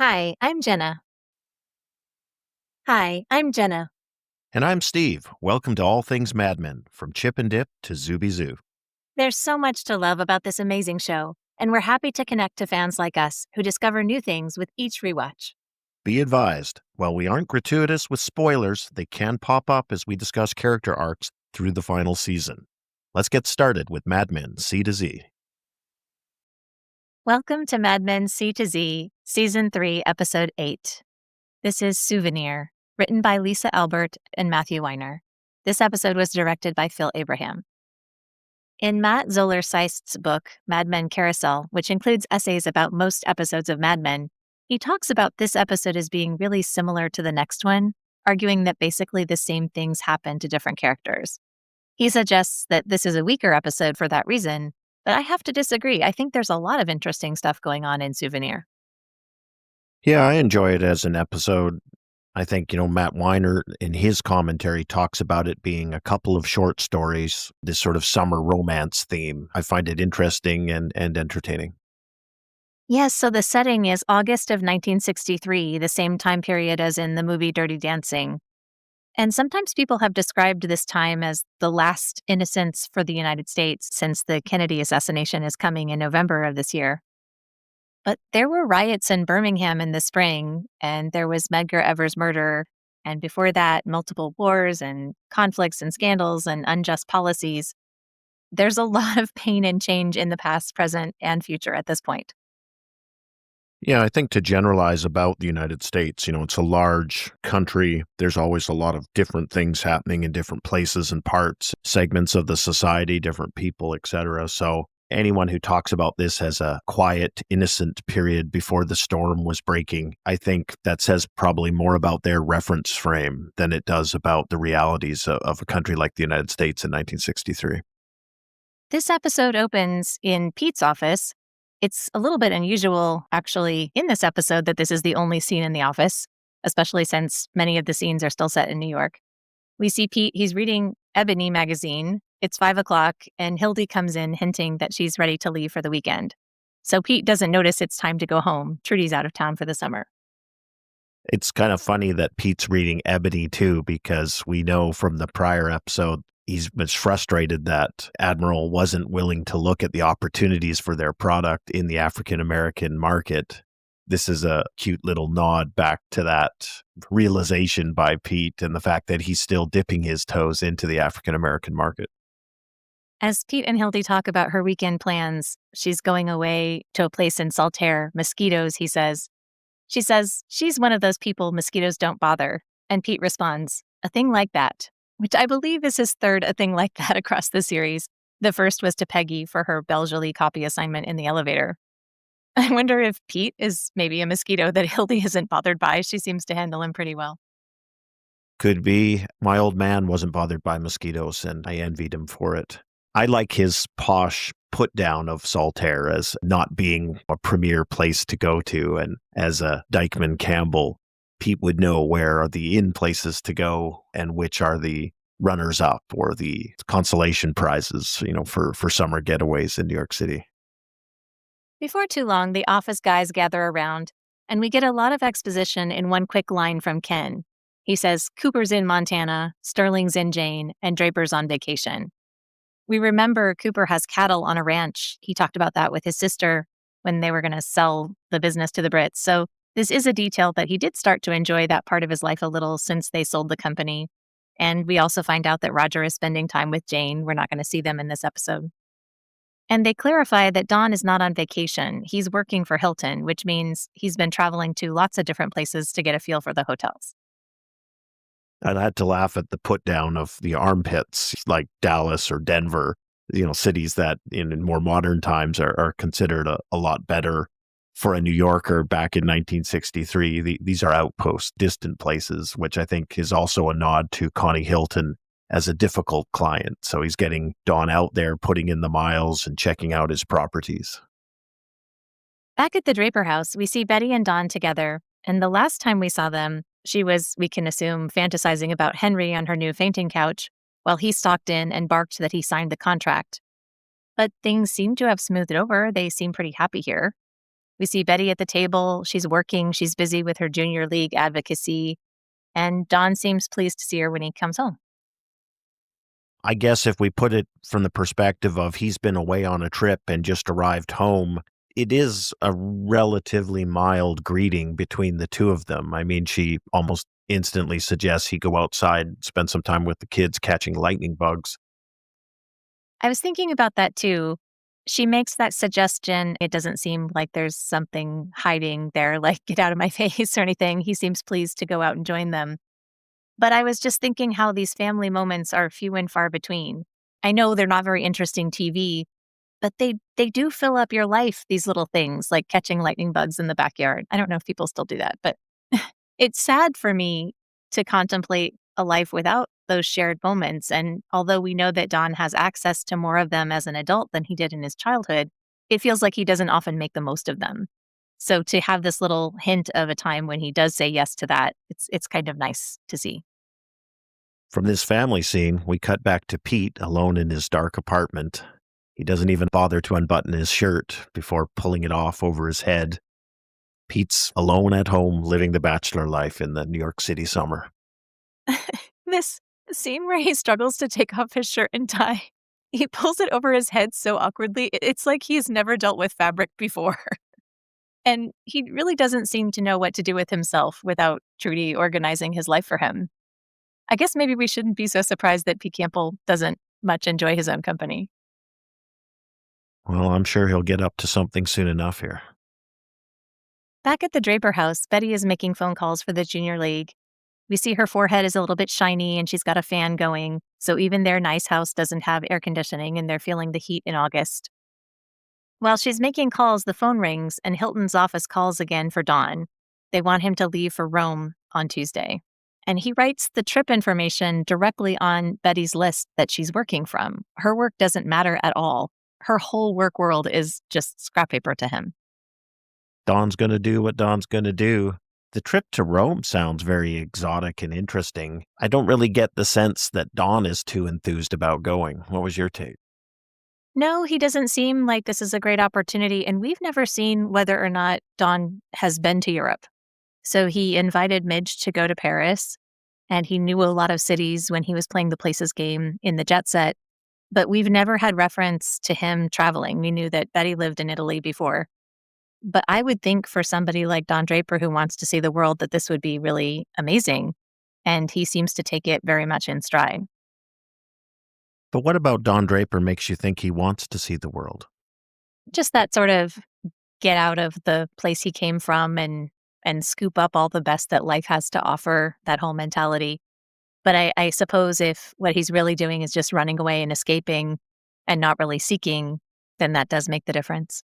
Hi, I'm Jenna. Hi, I'm Jenna. And I'm Steve. Welcome to All Things Mad Men, from Chip and Dip to Zooby Zoo. There's so much to love about this amazing show, and we're happy to connect to fans like us who discover new things with each rewatch. Be advised, while we aren't gratuitous with spoilers, they can pop up as we discuss character arcs through the final season. Let's get started with Mad Men C to Z. Welcome to Mad Men C to Z, Season 3, Episode 8. This is Souvenir, written by Lisa Albert and Matthew Weiner. This episode was directed by Phil Abraham. In Matt Zoller-Seist's book, Mad Men Carousel, which includes essays about most episodes of Mad Men, he talks about this episode as being really similar to the next one, arguing that basically the same things happen to different characters. He suggests that this is a weaker episode for that reason, but I have to disagree. I think there's a lot of interesting stuff going on in Souvenir. Yeah, I enjoy it as an episode. I think, Matt Weiner in his commentary talks about it being a couple of short stories, this sort of summer romance theme. I find it interesting and entertaining. Yes, so the setting is August of 1963, the same time period as in the movie Dirty Dancing. And sometimes people have described this time as the last innocence for the United States since the Kennedy assassination is coming in November of this year. But there were riots in Birmingham in the spring, and there was Medgar Evers' murder, and before that, multiple wars and conflicts and scandals and unjust policies. There's a lot of pain and change in the past, present, and future at this point. Yeah, I think to generalize about the United States, it's a large country. There's always a lot of different things happening in different places and parts, segments of the society, different people, etc. So anyone who talks about this as a quiet, innocent period before the storm was breaking, I think that says probably more about their reference frame than it does about the realities of a country like the United States in 1963. This episode opens in Pete's office. It's a little bit unusual, actually, in this episode that this is the only scene in the office, especially since many of the scenes are still set in New York. We see Pete, he's reading Ebony magazine. It's 5:00, and Hildy comes in hinting that she's ready to leave for the weekend. So Pete doesn't notice it's time to go home. Trudy's out of town for the summer. It's kind of funny that Pete's reading Ebony too, because we know from the prior episode he was frustrated that Admiral wasn't willing to look at the opportunities for their product in the African American market. This is a cute little nod back to that realization by Pete and the fact that he's still dipping his toes into the African American market. As Pete and Hildy talk about her weekend plans, she's going away to a place in Saltaire, mosquitoes, he says. She says she's one of those people mosquitoes don't bother. And Pete responds, a thing like that, which I believe is his third a thing like that across the series. The first was to Peggy for her Belle Jolie copy assignment in the elevator. I wonder if Pete is maybe a mosquito that Hildy isn't bothered by. She seems to handle him pretty well. Could be. My old man wasn't bothered by mosquitoes, and I envied him for it. I like his posh put down of Saltaire as not being a premier place to go to. And as a Dykeman Campbell, Pete would know where are the in places to go and which are the runners up or the consolation prizes, for summer getaways in New York City. Before too long, the office guys gather around, and we get a lot of exposition in one quick line from Ken. He says, Cooper's in Montana, Sterling's in Jane, and Draper's on vacation. We remember Cooper has cattle on a ranch. He talked about that with his sister when they were going to sell the business to the Brits. So this is a detail that he did start to enjoy that part of his life a little since they sold the company. And we also find out that Roger is spending time with Jane. We're not going to see them in this episode. And they clarify that Don is not on vacation. He's working for Hilton, which means he's been traveling to lots of different places to get a feel for the hotels. I had to laugh at the put down of the armpits like Dallas or Denver, cities that in more modern times are considered a lot better for a New Yorker back in 1963. These are outposts, distant places, which I think is also a nod to Connie Hilton as a difficult client. So he's getting Don out there, putting in the miles and checking out his properties. Back at the Draper house, we see Betty and Don together. And the last time we saw them, she was, we can assume, fantasizing about Henry on her new fainting couch, while he stalked in and barked that he signed the contract. But things seem to have smoothed over. They seem pretty happy here. We see Betty at the table. She's working. She's busy with her junior league advocacy. And Don seems pleased to see her when he comes home. I guess if we put it from the perspective of he's been away on a trip and just arrived home, it is a relatively mild greeting between the two of them. I mean, she almost instantly suggests he go outside, spend some time with the kids catching lightning bugs. I was thinking about that too. She makes that suggestion. It doesn't seem like there's something hiding there, like, get out of my face or anything. He seems pleased to go out and join them. But I was just thinking how these family moments are few and far between. I know they're not very interesting TV, but they do fill up your life, these little things like catching lightning bugs in the backyard. I don't know if people still do that, but it's sad for me to contemplate a life without those shared moments. And although we know that Don has access to more of them as an adult than he did in his childhood, it feels like he doesn't often make the most of them. So to have this little hint of a time when he does say yes to that, it's kind of nice to see. From this family scene, we cut back to Pete alone in his dark apartment. He doesn't even bother to unbutton his shirt before pulling it off over his head. Pete's alone at home living the bachelor life in the New York City summer. This scene where he struggles to take off his shirt and tie, he pulls it over his head so awkwardly. It's like he's never dealt with fabric before. And he really doesn't seem to know what to do with himself without Trudy organizing his life for him. I guess maybe we shouldn't be so surprised that Pete Campbell doesn't much enjoy his own company. Well, I'm sure he'll get up to something soon enough here. Back at the Draper house, Betty is making phone calls for the junior league. We see her forehead is a little bit shiny and she's got a fan going, so even their nice house doesn't have air conditioning and they're feeling the heat in August. While she's making calls, the phone rings and Hilton's office calls again for Don. They want him to leave for Rome on Tuesday. And he writes the trip information directly on Betty's list that she's working from. Her work doesn't matter at all. Her whole work world is just scrap paper to him. Don's going to do what Don's going to do. The trip to Rome sounds very exotic and interesting. I don't really get the sense that Don is too enthused about going. What was your take? No, he doesn't seem like this is a great opportunity, and we've never seen whether or not Don has been to Europe. So he invited Midge to go to Paris, and he knew a lot of cities when he was playing the Places game in the Jet Set, but we've never had reference to him traveling. We knew that Betty lived in Italy before. But I would think for somebody like Don Draper who wants to see the world that this would be really amazing, and he seems to take it very much in stride. But what about Don Draper makes you think he wants to see the world? Just that sort of get out of the place he came from and scoop up all the best that life has to offer, that whole mentality. But I suppose if what he's really doing is just running away and escaping and not really seeking, then that does make the difference.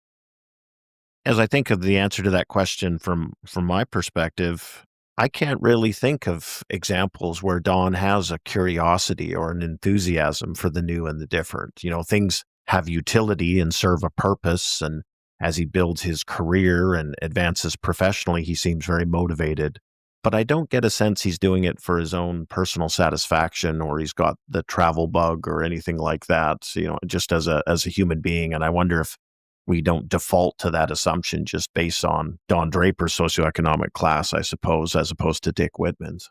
As I think of the answer to that question from my perspective, I can't really think of examples where Don has a curiosity or an enthusiasm for the new and the different. You know, things have utility and serve a purpose. And as he builds his career and advances professionally, he seems very motivated. But I don't get a sense he's doing it for his own personal satisfaction or he's got the travel bug or anything like that, you know, just as a human being. And I wonder if we don't default to that assumption just based on Don Draper's socioeconomic class, I suppose, as opposed to Dick Whitman's.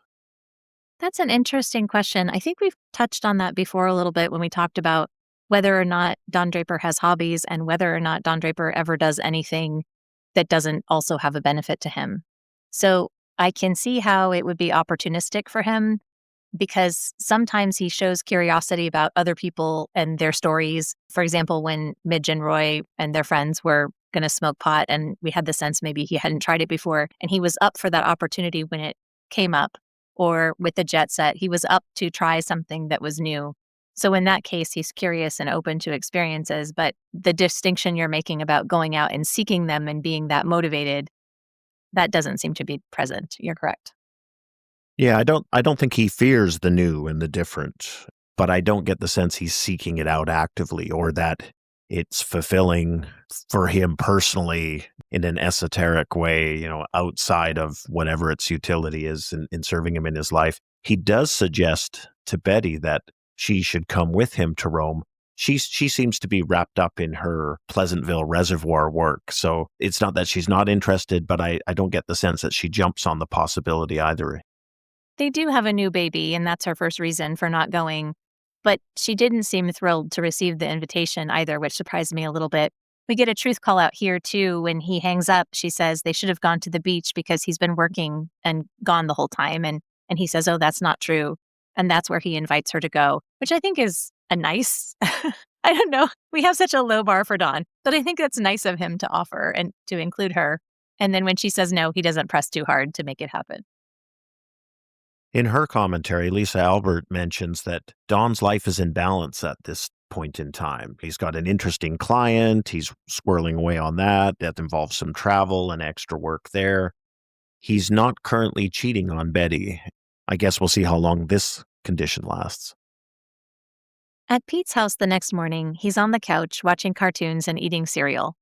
That's an interesting question. I think we've touched on that before a little bit when we talked about whether or not Don Draper has hobbies and whether or not Don Draper ever does anything that doesn't also have a benefit to him. So I can see how it would be opportunistic for him because sometimes he shows curiosity about other people and their stories. For example, when Midge and Roy and their friends were going to smoke pot, and we had the sense maybe he hadn't tried it before, and he was up for that opportunity when it came up. Or with the Jet Set, he was up to try something that was new. So in that case, he's curious and open to experiences. But the distinction you're making about going out and seeking them and being that motivated, that doesn't seem to be present. You're correct. Yeah, I don't think he fears the new and the different, but I don't get the sense he's seeking it out actively or that it's fulfilling for him personally in an esoteric way, you know, outside of whatever its utility is in serving him in his life. He does suggest to Betty that she should come with him to Rome, She seems to be wrapped up in her Pleasantville Reservoir work. So it's not that she's not interested, but I don't get the sense that she jumps on the possibility either. They do have a new baby, and that's her first reason for not going. But she didn't seem thrilled to receive the invitation either, which surprised me a little bit. We get a truth call out here too. When he hangs up, she says they should have gone to the beach because he's been working and gone the whole time. And he says, "Oh, that's not true." And that's where he invites her to go, which I think is a nice I don't know. We have such a low bar for Dawn, but I think that's nice of him to offer and to include her. And then when she says no, he doesn't press too hard to make it happen. In her commentary, Lisa Albert mentions that Don's life is in balance at this point in time. He's got an interesting client, he's swirling away on that. That involves some travel and extra work there. He's not currently cheating on Betty. I guess we'll see how long this condition lasts. At Pete's house the next morning, he's on the couch watching cartoons and eating cereal.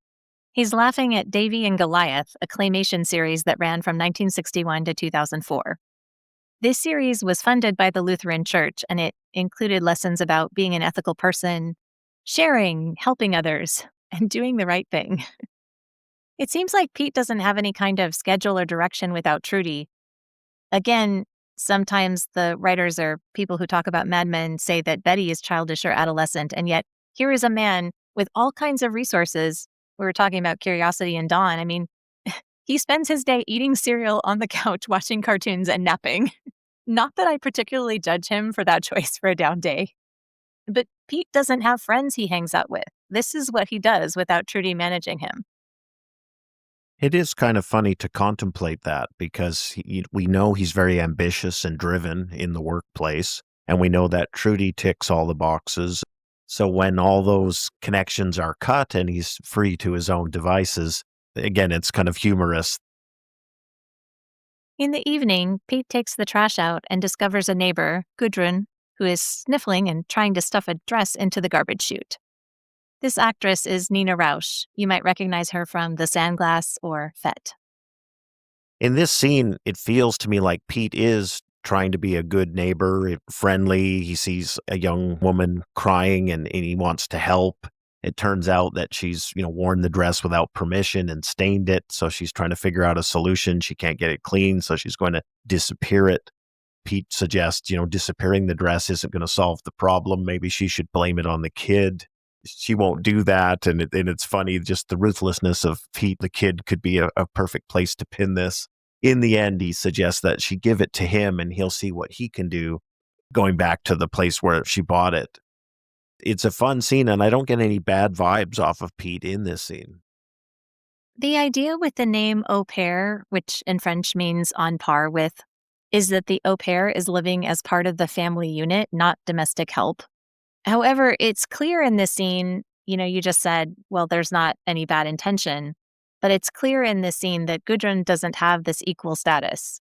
He's laughing at Davy and Goliath, a claymation series that ran from 1961 to 2004. This series was funded by the Lutheran Church, and it included lessons about being an ethical person, sharing, helping others, and doing the right thing. It seems like Pete doesn't have any kind of schedule or direction without Trudy. Again, sometimes the writers or people who talk about Mad Men say that Betty is childish or adolescent, and yet here is a man with all kinds of resources. We were talking about curiosity and Dawn. I mean, he spends his day eating cereal on the couch, watching cartoons, and napping. Not that I particularly judge him for that choice for a down day. But Pete doesn't have friends he hangs out with. This is what he does without Trudy managing him. It is kind of funny to contemplate that because we know he's very ambitious and driven in the workplace, and we know that Trudy ticks all the boxes. So when all those connections are cut and he's free to his own devices, again, it's kind of humorous. In the evening, Pete takes the trash out and discovers a neighbor, Gudrun, who is sniffling and trying to stuff a dress into the garbage chute. This actress is Nina Rausch. You might recognize her from The Sandglass or Fete. In this scene, it feels to me like Pete is trying to be a good neighbor, friendly. He sees a young woman crying and he wants to help. It turns out that she's, worn the dress without permission and stained it. So she's trying to figure out a solution. She can't get it clean, so she's going to disappear it. Pete suggests, disappearing the dress isn't going to solve the problem. Maybe she should blame it on the kid. She won't do that. And it's funny, just the ruthlessness of Pete. The kid could be a perfect place to pin this. In the end, he suggests that she give it to him and he'll see what he can do, going back to the place where she bought it. It's a fun scene, and I don't get any bad vibes off of Pete in this scene. The idea with the name au pair, which in French means on par with, is that the au pair is living as part of the family unit, not domestic help. However, it's clear in this scene, you just said, well, there's not any bad intention, but it's clear in this scene that Gudrun doesn't have this equal status.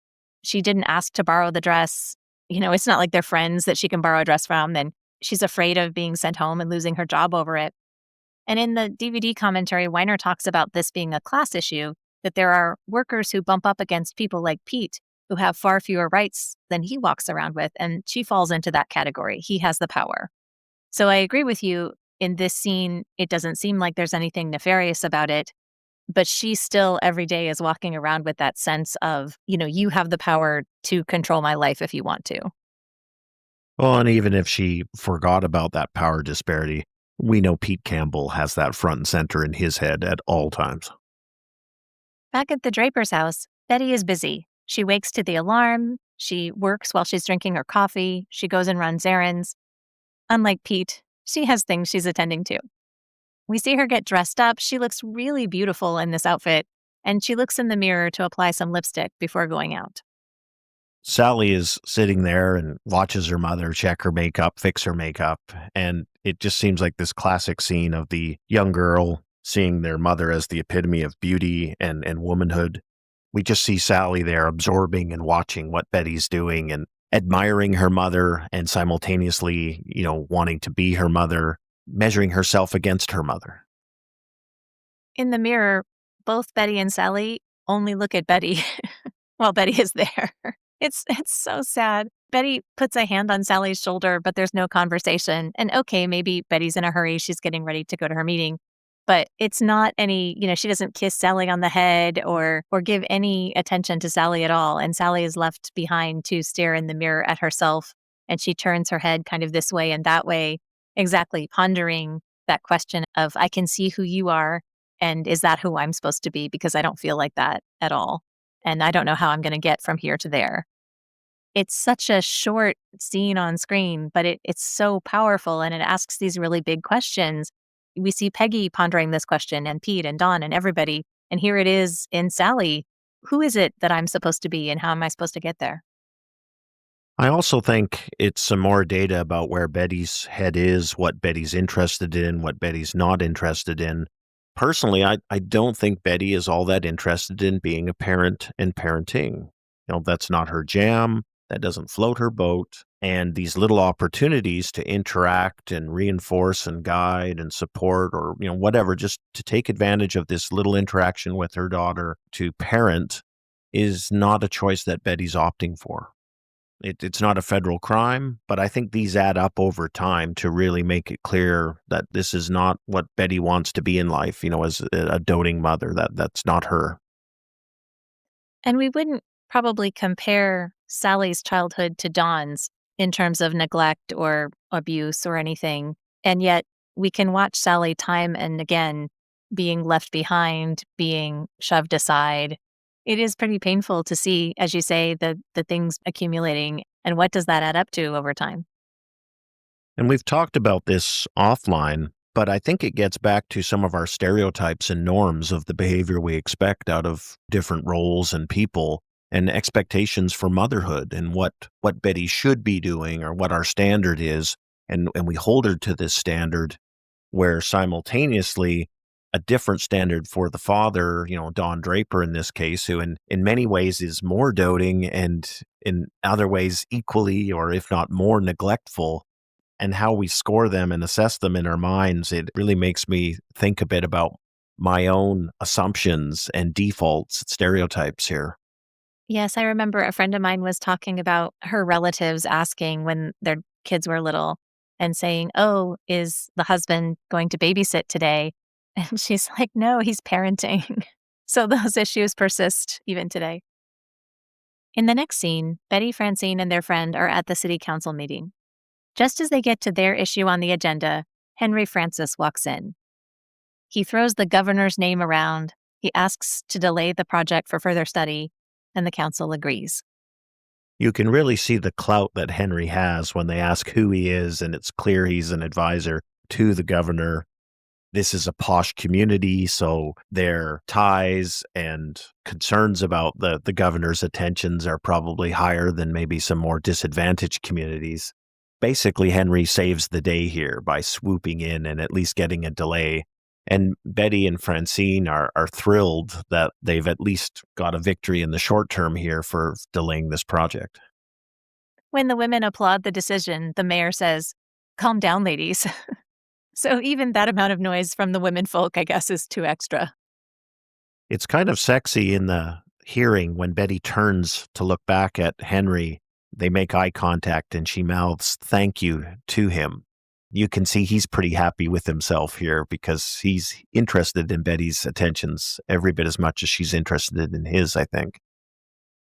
She didn't ask to borrow the dress. It's not like they're friends that she can borrow a dress from, and she's afraid of being sent home and losing her job over it. And in the DVD commentary, Weiner talks about this being a class issue, that there are workers who bump up against people like Pete, who have far fewer rights than he walks around with, and she falls into that category. He has the power. So I agree with you. In this scene, it doesn't seem like there's anything nefarious about it, but she still every day is walking around with that sense of, you have the power to control my life if you want to. Well, and even if she forgot about that power disparity, we know Pete Campbell has that front and center in his head at all times. Back at the Draper's house, Betty is busy. She wakes to the alarm. She works while she's drinking her coffee. She goes and runs errands. Unlike Pete, she has things she's attending to. We see her get dressed up. She looks really beautiful in this outfit, and she looks in the mirror to apply some lipstick before going out. Sally is sitting there and watches her mother check her makeup, fix her makeup, and it just seems like this classic scene of the young girl seeing their mother as the epitome of beauty and womanhood. We just see Sally there absorbing and watching what Betty's doing and admiring her mother and simultaneously, wanting to be her mother, measuring herself against her mother. In the mirror, both Betty and Sally only look at Betty while Betty is there. It's so sad. Betty puts a hand on Sally's shoulder, but there's no conversation. And okay, maybe Betty's in a hurry. She's getting ready to go to her meeting. But it's not any, she doesn't kiss Sally on the head or give any attention to Sally at all. And Sally is left behind to stare in the mirror at herself. And she turns her head kind of this way and that way, exactly pondering that question of, I can see who you are. And is that who I'm supposed to be? Because I don't feel like that at all. And I don't know how I'm going to get from here to there. It's such a short scene on screen, but it's so powerful and it asks these really big questions. We see Peggy pondering this question and Pete and Dawn and everybody. And here it is in Sally. Who is it that I'm supposed to be and how am I supposed to get there? I also think it's some more data about where Betty's head is, what Betty's interested in, what Betty's not interested in. Personally, I don't think Betty is all that interested in being a parent and parenting. That's not her jam. That doesn't float her boat. And these little opportunities to interact and reinforce and guide and support or, whatever, just to take advantage of this little interaction with her daughter to parent is not a choice that Betty's opting for. It's not a federal crime, but I think these add up over time to really make it clear that this is not what Betty wants to be in life, as a doting mother. That's not her. And we wouldn't probably compare Sally's childhood to Dawn's in terms of neglect or abuse or anything. And yet we can watch Sally time and again being left behind, being shoved aside. It is pretty painful to see, as you say, the things accumulating. And what does that add up to over time? And we've talked about this offline, but I think it gets back to some of our stereotypes and norms of the behavior we expect out of different roles and people and expectations for motherhood and what Betty should be doing or what our standard is. And we hold her to this standard where simultaneously a different standard for the father, Don Draper in this case, who in many ways is more doting and in other ways equally or if not more neglectful, and how we score them and assess them in our minds, it really makes me think a bit about my own assumptions and defaults, stereotypes here. Yes, I remember a friend of mine was talking about her relatives asking when their kids were little and saying, "Oh, is the husband going to babysit today?" And she's like, "No, he's parenting." So those issues persist even today. In the next scene, Betty, Francine, and their friend are at the city council meeting. Just as they get to their issue on the agenda, Henry Francis walks in. He throws the governor's name around. He asks to delay the project for further study, and the council agrees. You can really see the clout that Henry has when they ask who he is, and it's clear he's an advisor to the governor. This is a posh community, so their ties and concerns about the governor's attentions are probably higher than maybe some more disadvantaged communities. Basically, Henry saves the day here by swooping in and at least getting a delay. And Betty and Francine are thrilled that they've at least got a victory in the short term here for delaying this project. When the women applaud the decision, the mayor says, "Calm down, ladies." So even that amount of noise from the women folk, I guess, is too extra. It's kind of sexy in the hearing when Betty turns to look back at Henry. They make eye contact and she mouths thank you to him. You can see he's pretty happy with himself here because he's interested in Betty's attentions every bit as much as she's interested in his, I think.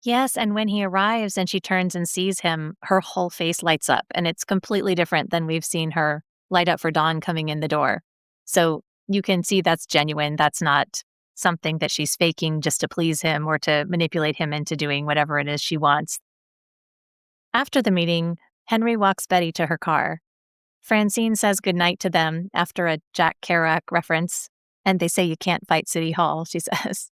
Yes, and when he arrives and she turns and sees him, her whole face lights up, and it's completely different than we've seen her light up for Dawn coming in the door. So you can see that's genuine. That's not something that she's faking just to please him or to manipulate him into doing whatever it is she wants. After the meeting, Henry walks Betty to her car. Francine says goodnight to them after a Jack Kerouac reference, and they say you can't fight City Hall, she says.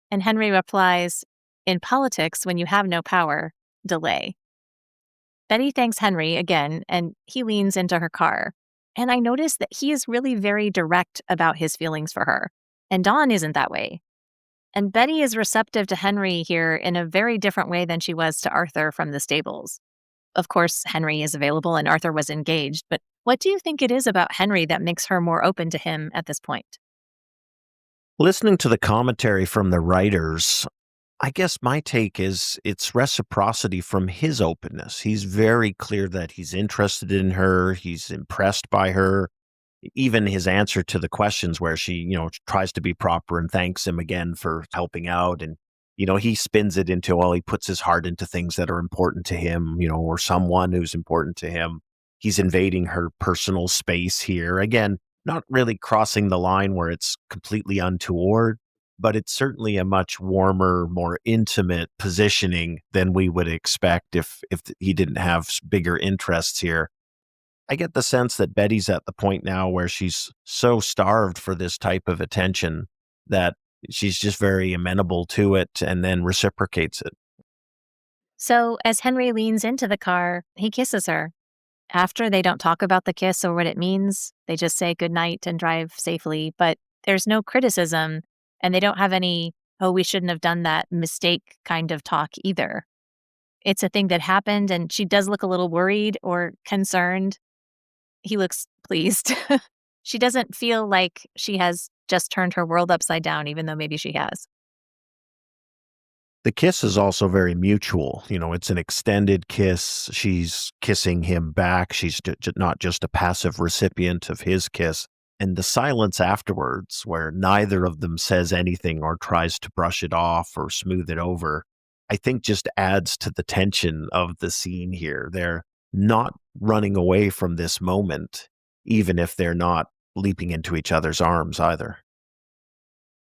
And Henry replies, "In politics, when you have no power, delay." Betty thanks Henry again, and he leans into her car. And I notice that he is really very direct about his feelings for her. And Dawn isn't that way. And Betty is receptive to Henry here in a very different way than she was to Arthur from the stables. Of course, Henry is available and Arthur was engaged, but what do you think it is about Henry that makes her more open to him at this point? Listening to the commentary from the writers, I guess my take is it's reciprocity from his openness. He's very clear that he's interested in her, he's impressed by her. Even his answer to the questions where she, tries to be proper and thanks him again for helping out. And, he spins it into, well, he puts his heart into things that are important to him, or someone who's important to him. He's invading her personal space here. Again, not really crossing the line where it's completely untoward, but it's certainly a much warmer, more intimate positioning than we would expect if he didn't have bigger interests here. I get the sense that Betty's at the point now where she's so starved for this type of attention that she's just very amenable to it and then reciprocates it. So, as Henry leans into the car, he kisses her. After, they don't talk about the kiss or what it means. They just say goodnight and drive safely, but there's no criticism, and they don't have any, oh, we shouldn't have done that mistake kind of talk either. It's a thing that happened, and she does look a little worried or concerned. He looks pleased. She doesn't feel like she has just turned her world upside down, even though maybe she has. The kiss is also very mutual. It's an extended kiss. She's kissing him back. She's not just a passive recipient of his kiss. And the silence afterwards, where neither of them says anything or tries to brush it off or smooth it over, I think just adds to the tension of the scene here. They're not running away from this moment, even if they're not leaping into each other's arms either.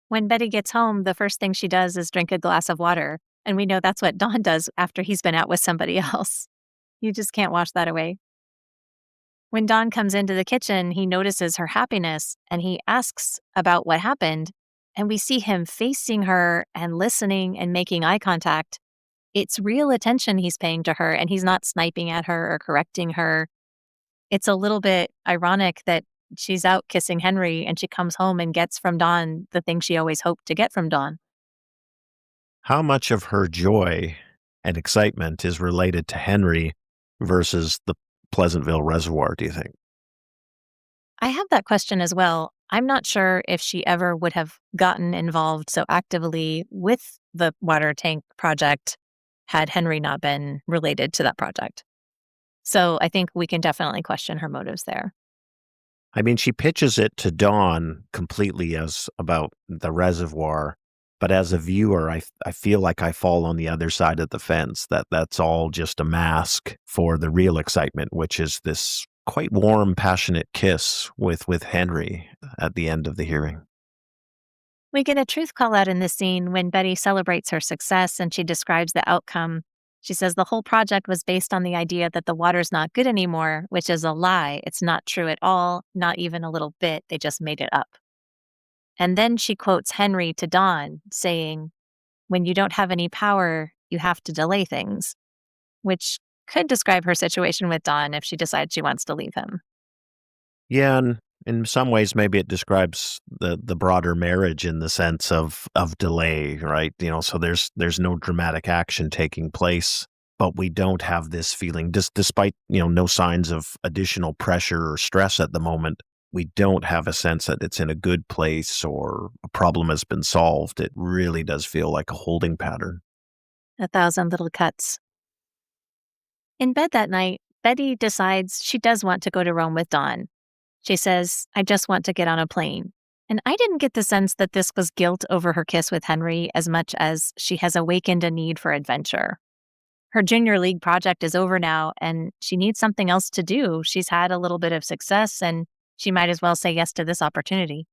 When Betty gets home, the first thing she does is drink a glass of water. And we know that's what Don does after he's been out with somebody else. You just can't wash that away. When Don comes into the kitchen, he notices her happiness and he asks about what happened. And we see him facing her and listening and making eye contact. It's real attention he's paying to her, and he's not sniping at her or correcting her. It's a little bit ironic that she's out kissing Henry and she comes home and gets from Don the thing she always hoped to get from Don. How much of her joy and excitement is related to Henry versus the Pleasantville Reservoir, do you think? I have that question as well. I'm not sure if she ever would have gotten involved so actively with the water tank project had Henry not been related to that project. So I think we can definitely question her motives there. I mean, she pitches it to Dawn completely as about the reservoir, but as a viewer, I feel like I fall on the other side of the fence, that that's all just a mask for the real excitement, which is this quite warm, passionate kiss with Henry at the end of the hearing. We get a truth call out in this scene when Betty celebrates her success and she describes the outcome. She says the whole project was based on the idea that the water's not good anymore, which is a lie. It's not true at all, not even a little bit. They just made it up. And then she quotes Henry to Dawn, saying, when you don't have any power, you have to delay things, which could describe her situation with Dawn if she decides she wants to leave him. Yeah, and in some ways, maybe it describes the broader marriage in the sense of delay, right? So there's no dramatic action taking place, but we don't have this feeling, despite no signs of additional pressure or stress at the moment. We don't have a sense that it's in a good place or a problem has been solved. It really does feel like a holding pattern. A thousand little cuts. In bed that night, Betty decides she does want to go to Rome with Dawn. She says, I just want to get on a plane. And I didn't get the sense that this was guilt over her kiss with Henry as much as she has awakened a need for adventure. Her junior league project is over now, and she needs something else to do. She's had a little bit of success, and she might as well say yes to this opportunity.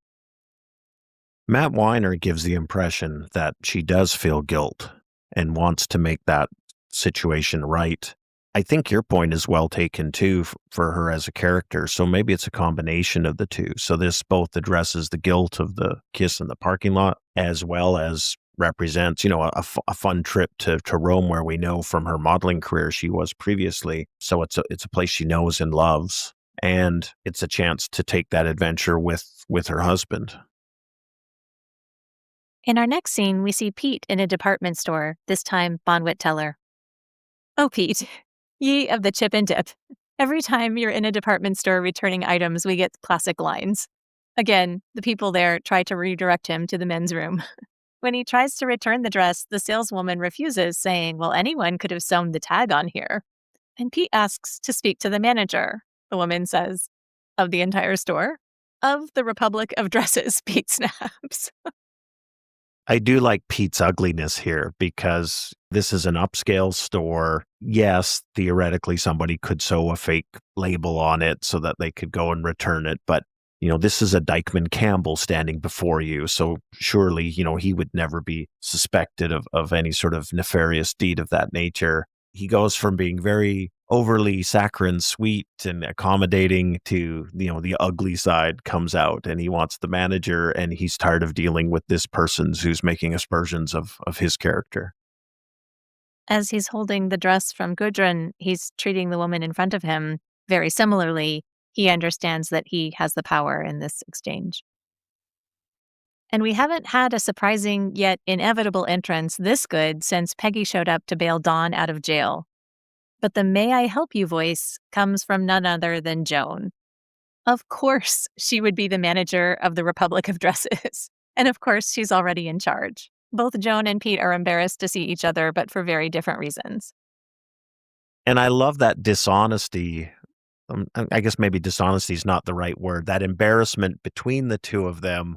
Matt Weiner gives the impression that she does feel guilt and wants to make that situation right. I think your point is well taken too for her as a character. So maybe it's a combination of the two. So this both addresses the guilt of the kiss in the parking lot as well as represents, a fun trip to Rome where we know from her modeling career she was previously. So it's a place she knows and loves. And it's a chance to take that adventure with her husband. In our next scene, we see Pete in a department store, this time Bonwit Teller. Oh, Pete, ye of the chip and dip. Every time you're in a department store returning items, we get classic lines. Again, the people there try to redirect him to the men's room. When he tries to return the dress, the saleswoman refuses, saying, well, anyone could have sewn the tag on here. And Pete asks to speak to the manager. The woman says, of the entire store? Of the Republic of Dresses, Pete snaps. I do like Pete's ugliness here because this is an upscale store. Yes, theoretically, somebody could sew a fake label on it so that they could go and return it. But, this is a Dykeman Campbell standing before you. So surely, he would never be suspected of any sort of nefarious deed of that nature. He goes from being very overly saccharine sweet and accommodating to, the ugly side comes out, and he wants the manager, and he's tired of dealing with this person who's making aspersions of his character. As he's holding the dress from Gudrun, he's treating the woman in front of him very similarly. He understands that he has the power in this exchange. And we haven't had a surprising yet inevitable entrance this good since Peggy showed up to bail Dawn out of jail. But the "May I help you" voice comes from none other than Joan. Of course, she would be the manager of the Republic of Dresses. And of course, she's already in charge. Both Joan and Pete are embarrassed to see each other, but for very different reasons. And I love that dishonesty. I guess maybe dishonesty is not the right word. That embarrassment between the two of them.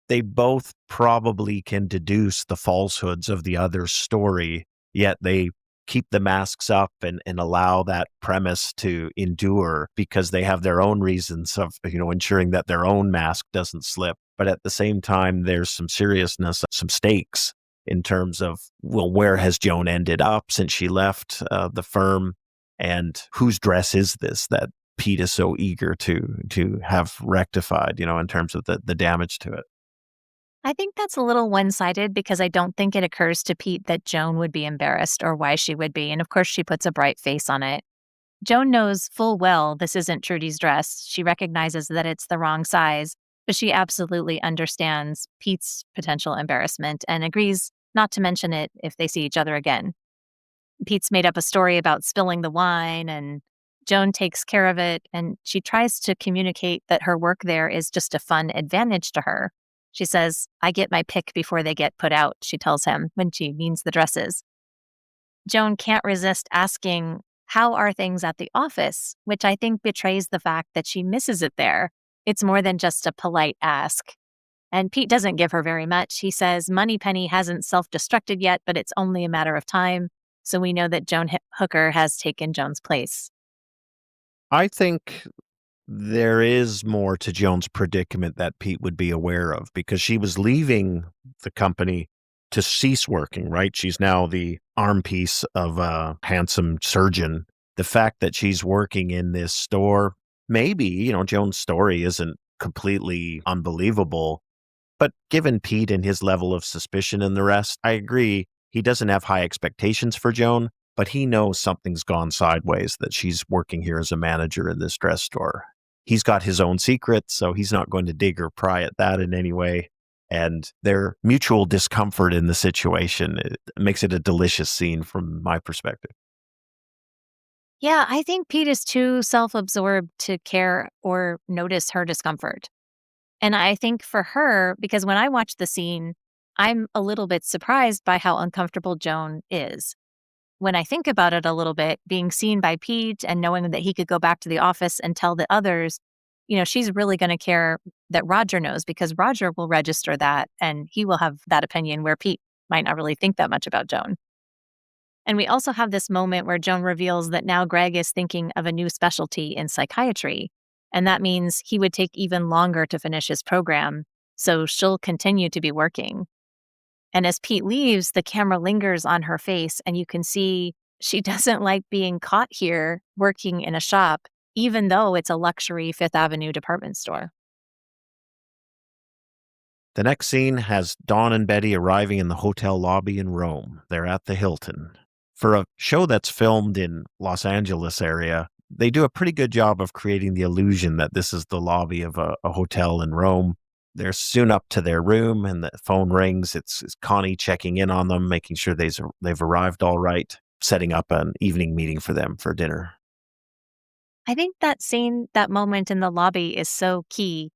They both probably can deduce the falsehoods of the other's story, yet they keep the masks up and allow that premise to endure because they have their own reasons of, ensuring that their own mask doesn't slip. But at the same time, there's some seriousness, some stakes in terms of, well, where has Joan ended up since she left the firm? And whose dress is this that Pete is so eager to have rectified, in terms of the damage to it? I think that's a little one-sided because I don't think it occurs to Pete that Joan would be embarrassed or why she would be, and of course she puts a bright face on it. Joan knows full well this isn't Trudy's dress. She recognizes that it's the wrong size, but she absolutely understands Pete's potential embarrassment and agrees not to mention it if they see each other again. Pete's made up a story about spilling the wine, and Joan takes care of it, and she tries to communicate that her work there is just a fun advantage to her. She says, I get my pick before they get put out, she tells him when she means the dresses. Joan can't resist asking, how are things at the office? Which I think betrays the fact that she misses it there. It's more than just a polite ask. And Pete doesn't give her very much. He says Moneypenny hasn't self-destructed yet, but it's only a matter of time. So we know that Joan Hooker has taken Joan's place. I think there is more to Joan's predicament that Pete would be aware of because she was leaving the company to cease working, right? She's now the arm piece of a handsome surgeon. The fact that she's working in this store, maybe, Joan's story isn't completely unbelievable, but given Pete and his level of suspicion and the rest, I agree. He doesn't have high expectations for Joan, but he knows something's gone sideways, that she's working here as a manager in this dress store. He's got his own secrets, so he's not going to dig or pry at that in any way. And their mutual discomfort in the situation, it makes it a delicious scene from my perspective. Yeah, I think Pete is too self-absorbed to care or notice her discomfort. And I think for her, because when I watch the scene, I'm a little bit surprised by how uncomfortable Joan is. When I think about it a little bit, being seen by Pete and knowing that he could go back to the office and tell the others, she's really going to care that Roger knows because Roger will register that and he will have that opinion where Pete might not really think that much about Joan. And we also have this moment where Joan reveals that now Greg is thinking of a new specialty in psychiatry. And that means he would take even longer to finish his program. So she'll continue to be working. And as Pete leaves, the camera lingers on her face, and you can see she doesn't like being caught here working in a shop, even though it's a luxury Fifth Avenue department store. The next scene has Dawn and Betty arriving in the hotel lobby in Rome. They're at the Hilton. For a show that's filmed in Los Angeles area, they do a pretty good job of creating the illusion that this is the lobby of a hotel in Rome. They're soon up to their room and the phone rings. It's Connie checking in on them, making sure they've arrived all right, setting up an evening meeting for them for dinner. I think that scene, that moment in the lobby is so key.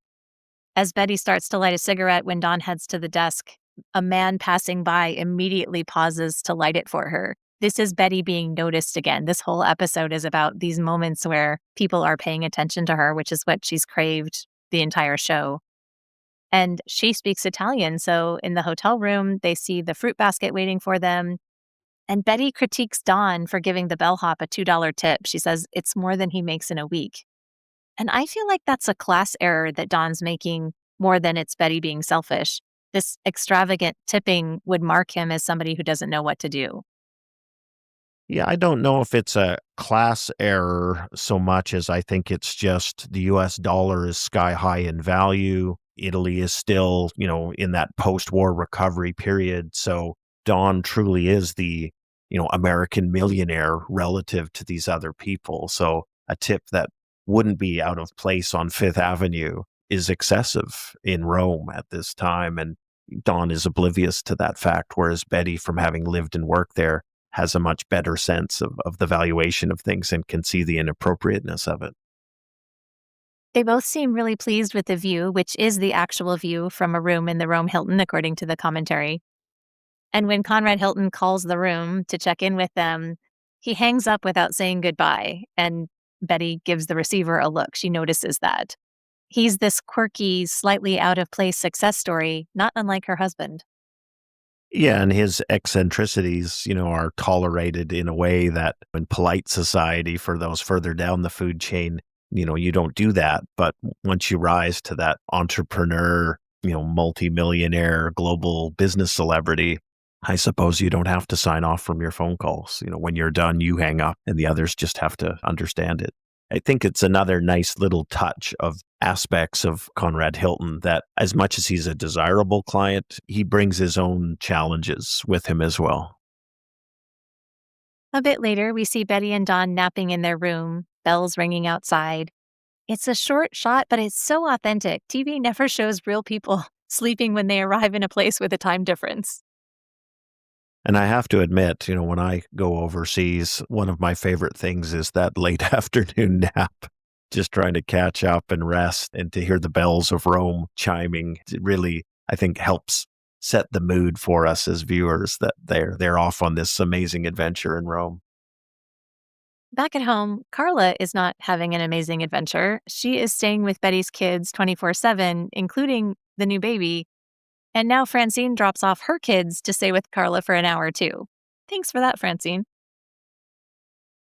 As Betty starts to light a cigarette when Dawn heads to the desk, a man passing by immediately pauses to light it for her. This is Betty being noticed again. This whole episode is about these moments where people are paying attention to her, which is what she's craved the entire show. And she speaks Italian. So in the hotel room, they see the fruit basket waiting for them. And Betty critiques Don for giving the bellhop a $2 tip. She says it's more than he makes in a week. And I feel like that's a class error that Don's making more than it's Betty being selfish. This extravagant tipping would mark him as somebody who doesn't know what to do. Yeah, I don't know if it's a class error so much as I think it's just the US dollar is sky high in value. Italy is still, in that post-war recovery period. So Don truly is the, American millionaire relative to these other people. So a tip that wouldn't be out of place on Fifth Avenue is excessive in Rome at this time. And Don is oblivious to that fact, whereas Betty, from having lived and worked there, has a much better sense of the valuation of things and can see the inappropriateness of it. They both seem really pleased with the view, which is the actual view from a room in the Rome Hilton, according to the commentary. And when Conrad Hilton calls the room to check in with them, he hangs up without saying goodbye. And Betty gives the receiver a look. She notices that. He's this quirky, slightly out of place success story, not unlike her husband. Yeah, and his eccentricities, are tolerated in a way that in polite society for those further down the food chain, you don't do that. But once you rise to that entrepreneur, multimillionaire global business celebrity, I suppose you don't have to sign off from your phone calls. When you're done, you hang up and the others just have to understand it. I think it's another nice little touch of aspects of Conrad Hilton that, as much as he's a desirable client, he brings his own challenges with him as well. A bit later, we see Betty and Don napping in their room, bells ringing outside. It's a short shot, but it's so authentic. TV never shows real people sleeping when they arrive in a place with a time difference. And I have to admit, when I go overseas, one of my favorite things is that late afternoon nap, just trying to catch up and rest and to hear the bells of Rome chiming. It really, I think, helps set the mood for us as viewers that they're off on this amazing adventure in Rome. Back at home, Carla is not having an amazing adventure. She is staying with Betty's kids 24/7, including the new baby. And now Francine drops off her kids to stay with Carla for an hour too. Thanks for that, Francine.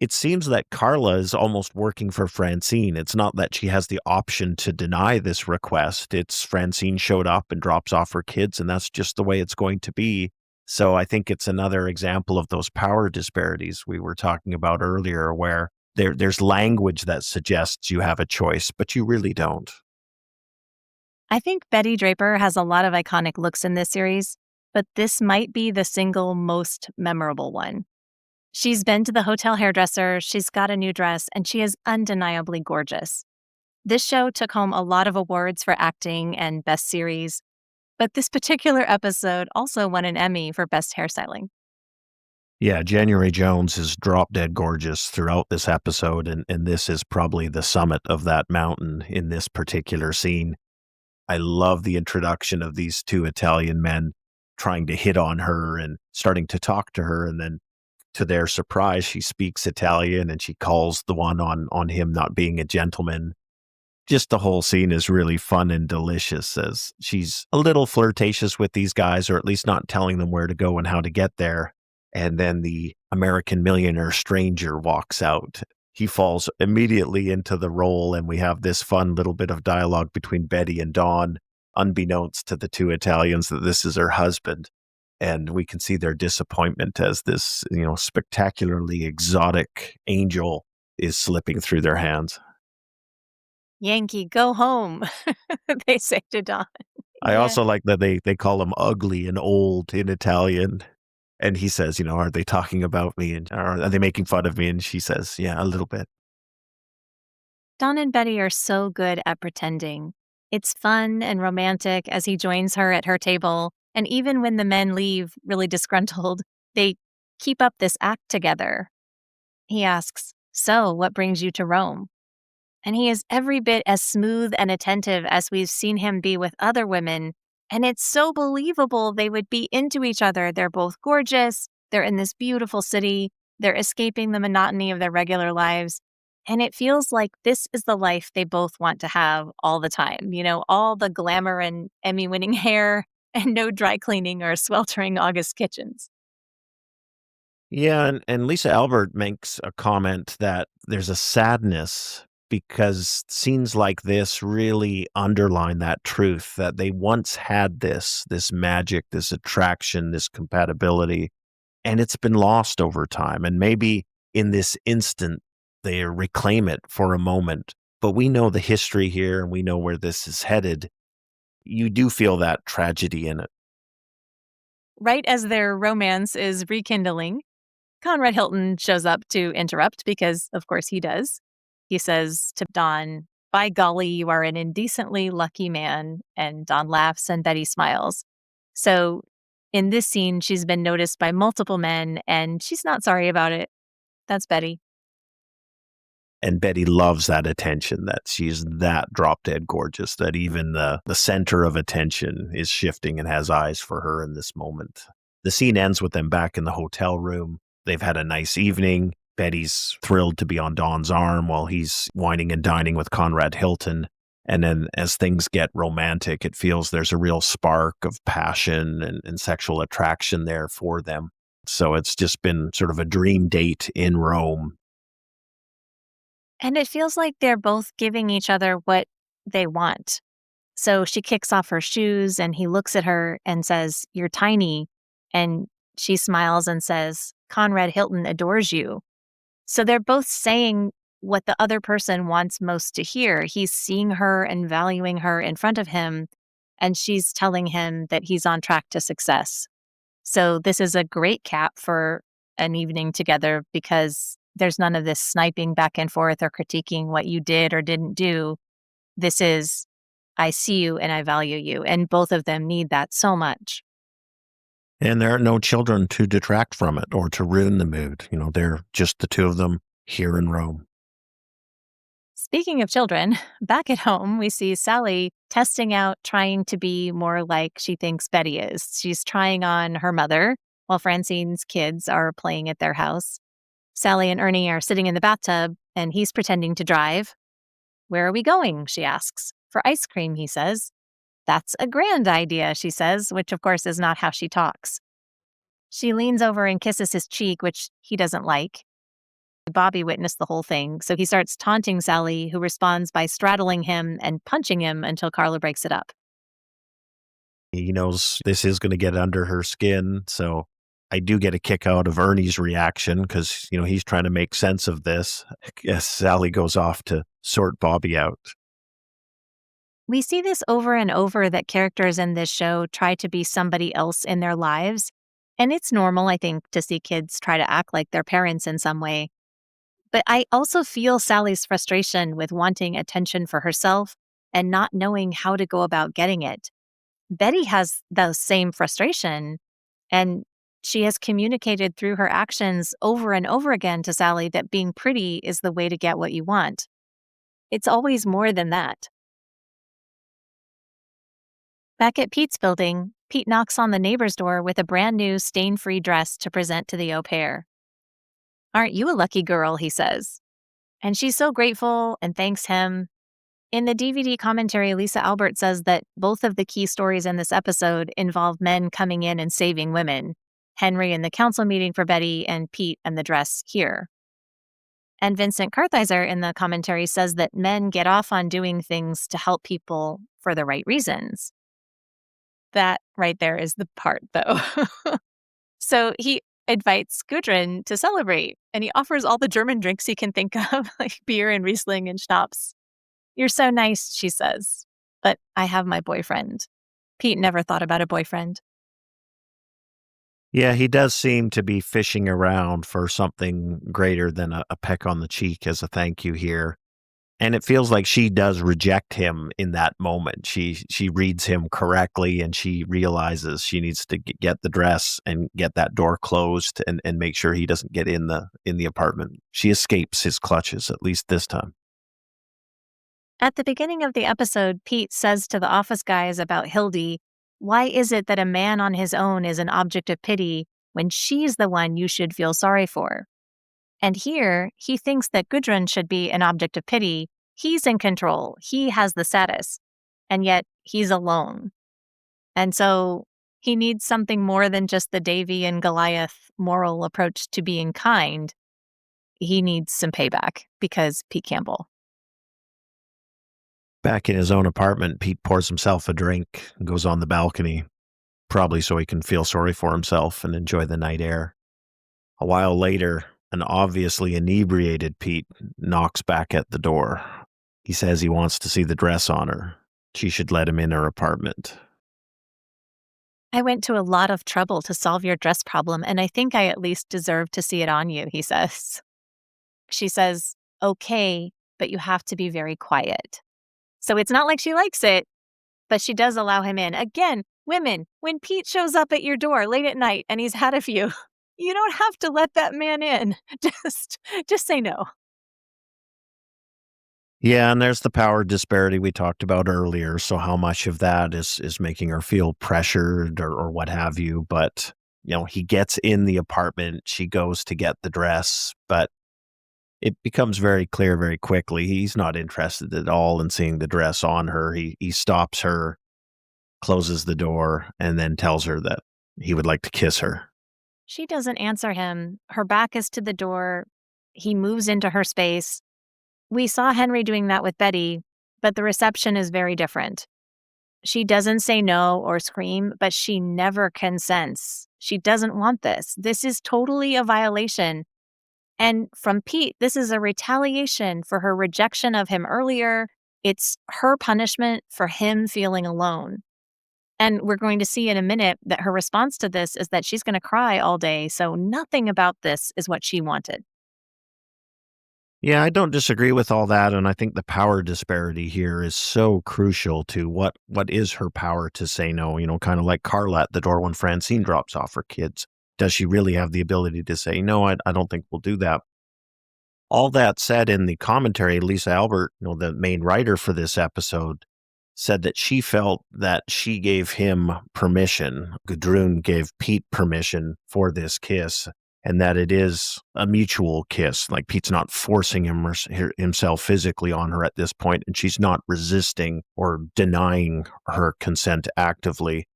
It seems that Carla is almost working for Francine. It's not that she has the option to deny this request. It's Francine showed up and drops off her kids, and that's just the way it's going to be. So I think it's another example of those power disparities we were talking about earlier, where there's language that suggests you have a choice, but you really don't. I think Betty Draper has a lot of iconic looks in this series, but this might be the single most memorable one. She's been to the hotel hairdresser, she's got a new dress, and she is undeniably gorgeous. This show took home a lot of awards for acting and best series, but this particular episode also won an Emmy for best hairstyling. Yeah, January Jones is drop dead gorgeous throughout this episode, and this is probably the summit of that mountain in this particular scene. I love the introduction of these two Italian men trying to hit on her and starting to talk to her. And then to their surprise, she speaks Italian and she calls the one on him not being a gentleman. Just the whole scene is really fun and delicious as she's a little flirtatious with these guys, or at least not telling them where to go and how to get there. And then the American millionaire stranger walks out. He falls immediately into the role, and we have this fun little bit of dialogue between Betty and Dawn, unbeknownst to the two Italians that this is her husband. And we can see their disappointment as this, spectacularly exotic angel is slipping through their hands. Yankee, go home, they say to Don. I Yeah. also like that they call him ugly and old in Italian. And he says, are they talking about me? And are they making fun of me? And she says, yeah, a little bit. Don and Betty are so good at pretending. It's fun and romantic as he joins her at her table, and even when the men leave really disgruntled, they keep up this act together. He asks, "So, what brings you to Rome?" And he is every bit as smooth and attentive as we've seen him be with other women, And it's so believable they would be into each other. They're both gorgeous. They're in this beautiful city. They're escaping the monotony of their regular lives. And it feels like this is the life they both want to have all the time. All the glamour and Emmy winning hair and no dry cleaning or sweltering August kitchens. Yeah, and Lisa Albert makes a comment that there's a sadness because scenes like this really underline that truth that they once had this magic, this attraction, this compatibility, and it's been lost over time. And maybe in this instant, they reclaim it for a moment. But we know the history here and we know where this is headed. You do feel that tragedy in it. Right as their romance is rekindling, Conrad Hilton shows up to interrupt because, of course, he does. He says to Don, "By golly, you are an indecently lucky man." And Don laughs and Betty smiles. So in this scene, she's been noticed by multiple men and she's not sorry about it. That's Betty. And Betty loves that attention, that she's that drop dead gorgeous, that even the center of attention is shifting and has eyes for her in this moment. The scene ends with them back in the hotel room. They've had a nice evening. Betty's thrilled to be on Don's arm while he's wining and dining with Conrad Hilton. And then as things get romantic, it feels there's a real spark of passion and sexual attraction there for them. So it's just been sort of a dream date in Rome. And it feels like they're both giving each other what they want. So she kicks off her shoes and he looks at her and says, "You're tiny." And she smiles and says, "Conrad Hilton adores you." So they're both saying what the other person wants most to hear. He's seeing her and valuing her in front of him, and she's telling him that he's on track to success. So this is a great cap for an evening together because there's none of this sniping back and forth or critiquing what you did or didn't do. This is, I see you and I value you. And both of them need that so much. And there are no children to detract from it or to ruin the mood. They're just the two of them here in Rome. Speaking of children, back at home, we see Sally testing out trying to be more like she thinks Betty is. She's trying on her mother while Francine's kids are playing at their house. Sally and Ernie are sitting in the bathtub, and he's pretending to drive. "Where are we going?" she asks. "For ice cream," he says. "That's a grand idea," she says, which of course is not how she talks. She leans over and kisses his cheek, which he doesn't like. Bobby witnessed the whole thing, so he starts taunting Sally, who responds by straddling him and punching him until Carla breaks it up. He knows this is going to get under her skin. So I do get a kick out of Ernie's reaction because, he's trying to make sense of this as Sally goes off to sort Bobby out. We see this over and over that characters in this show try to be somebody else in their lives. And it's normal, I think, to see kids try to act like their parents in some way. But I also feel Sally's frustration with wanting attention for herself and not knowing how to go about getting it. Betty has the same frustration, and she has communicated through her actions over and over again to Sally that being pretty is the way to get what you want. It's always more than that. Back at Pete's building, Pete knocks on the neighbor's door with a brand new stain-free dress to present to the au pair. "Aren't you a lucky girl?" he says. And she's so grateful and thanks him. In the DVD commentary, Lisa Albert says that both of the key stories in this episode involve men coming in and saving women. Henry in the council meeting for Betty and Pete and the dress here. And Vincent Kartheiser in the commentary says that men get off on doing things to help people for the right reasons. That right there is the part, though. So he invites Gudrun to celebrate, and he offers all the German drinks he can think of, like beer and Riesling and schnapps. "You're so nice," she says, "but I have my boyfriend." Pete never thought about a boyfriend. Yeah, he does seem to be fishing around for something greater than a peck on the cheek as a thank you here. And it feels like she does reject him in that moment. She reads him correctly and she realizes she needs to get the dress and get that door closed and make sure he doesn't get in the apartment. She escapes his clutches, at least this time. At the beginning of the episode, Pete says to the office guys about Hildy, Why is it that a man on his own is an object of pity when she's the one you should feel sorry for? And here, he thinks that Gudrun should be an object of pity. He's in control, he has the status, and yet he's alone. And so he needs something more than just the Davy and Goliath moral approach to being kind. He needs some payback because Pete Campbell. Back in his own apartment, Pete pours himself a drink and goes on the balcony, probably so he can feel sorry for himself and enjoy the night air. A while later, an obviously inebriated Pete knocks back at the door. He says he wants to see the dress on her. She should let him in her apartment. I went to a lot of trouble to solve your dress problem, and I think I at least deserve to see it on you, he says. She says, okay, but you have to be very quiet. So it's not like she likes it, but she does allow him in. Again, women, when Pete shows up at your door late at night and he's had a few, you don't have to let that man in. Just say no. Yeah, and there's the power disparity we talked about earlier. So how much of that is making her feel pressured or what have you? But he gets in the apartment, she goes to get the dress, but it becomes very clear very quickly he's not interested at all in seeing the dress on her. He stops her, closes the door, and then tells her that he would like to kiss her. She doesn't answer him. Her back is to the door. He moves into her space. We saw Henry doing that with Betty, but the reception is very different. She doesn't say no or scream, but she never consents. She doesn't want this. This is totally a violation. And from Pete, this is a retaliation for her rejection of him earlier. It's her punishment for him feeling alone. And we're going to see in a minute that her response to this is that she's going to cry all day. So nothing about this is what she wanted. Yeah, I don't disagree with all that, and I think the power disparity here is so crucial to what is her power to say no, kind of like Carla at the door when Francine drops off her kids. Does she really have the ability to say, no, I don't think we'll do that? All that said, in the commentary, Lisa Albert, the main writer for this episode, said that she felt that she gave him permission. Gudrun gave Pete permission for this kiss, and that it is a mutual kiss. Like Pete's not forcing himself physically on her at this point, and she's not resisting or denying her consent actively.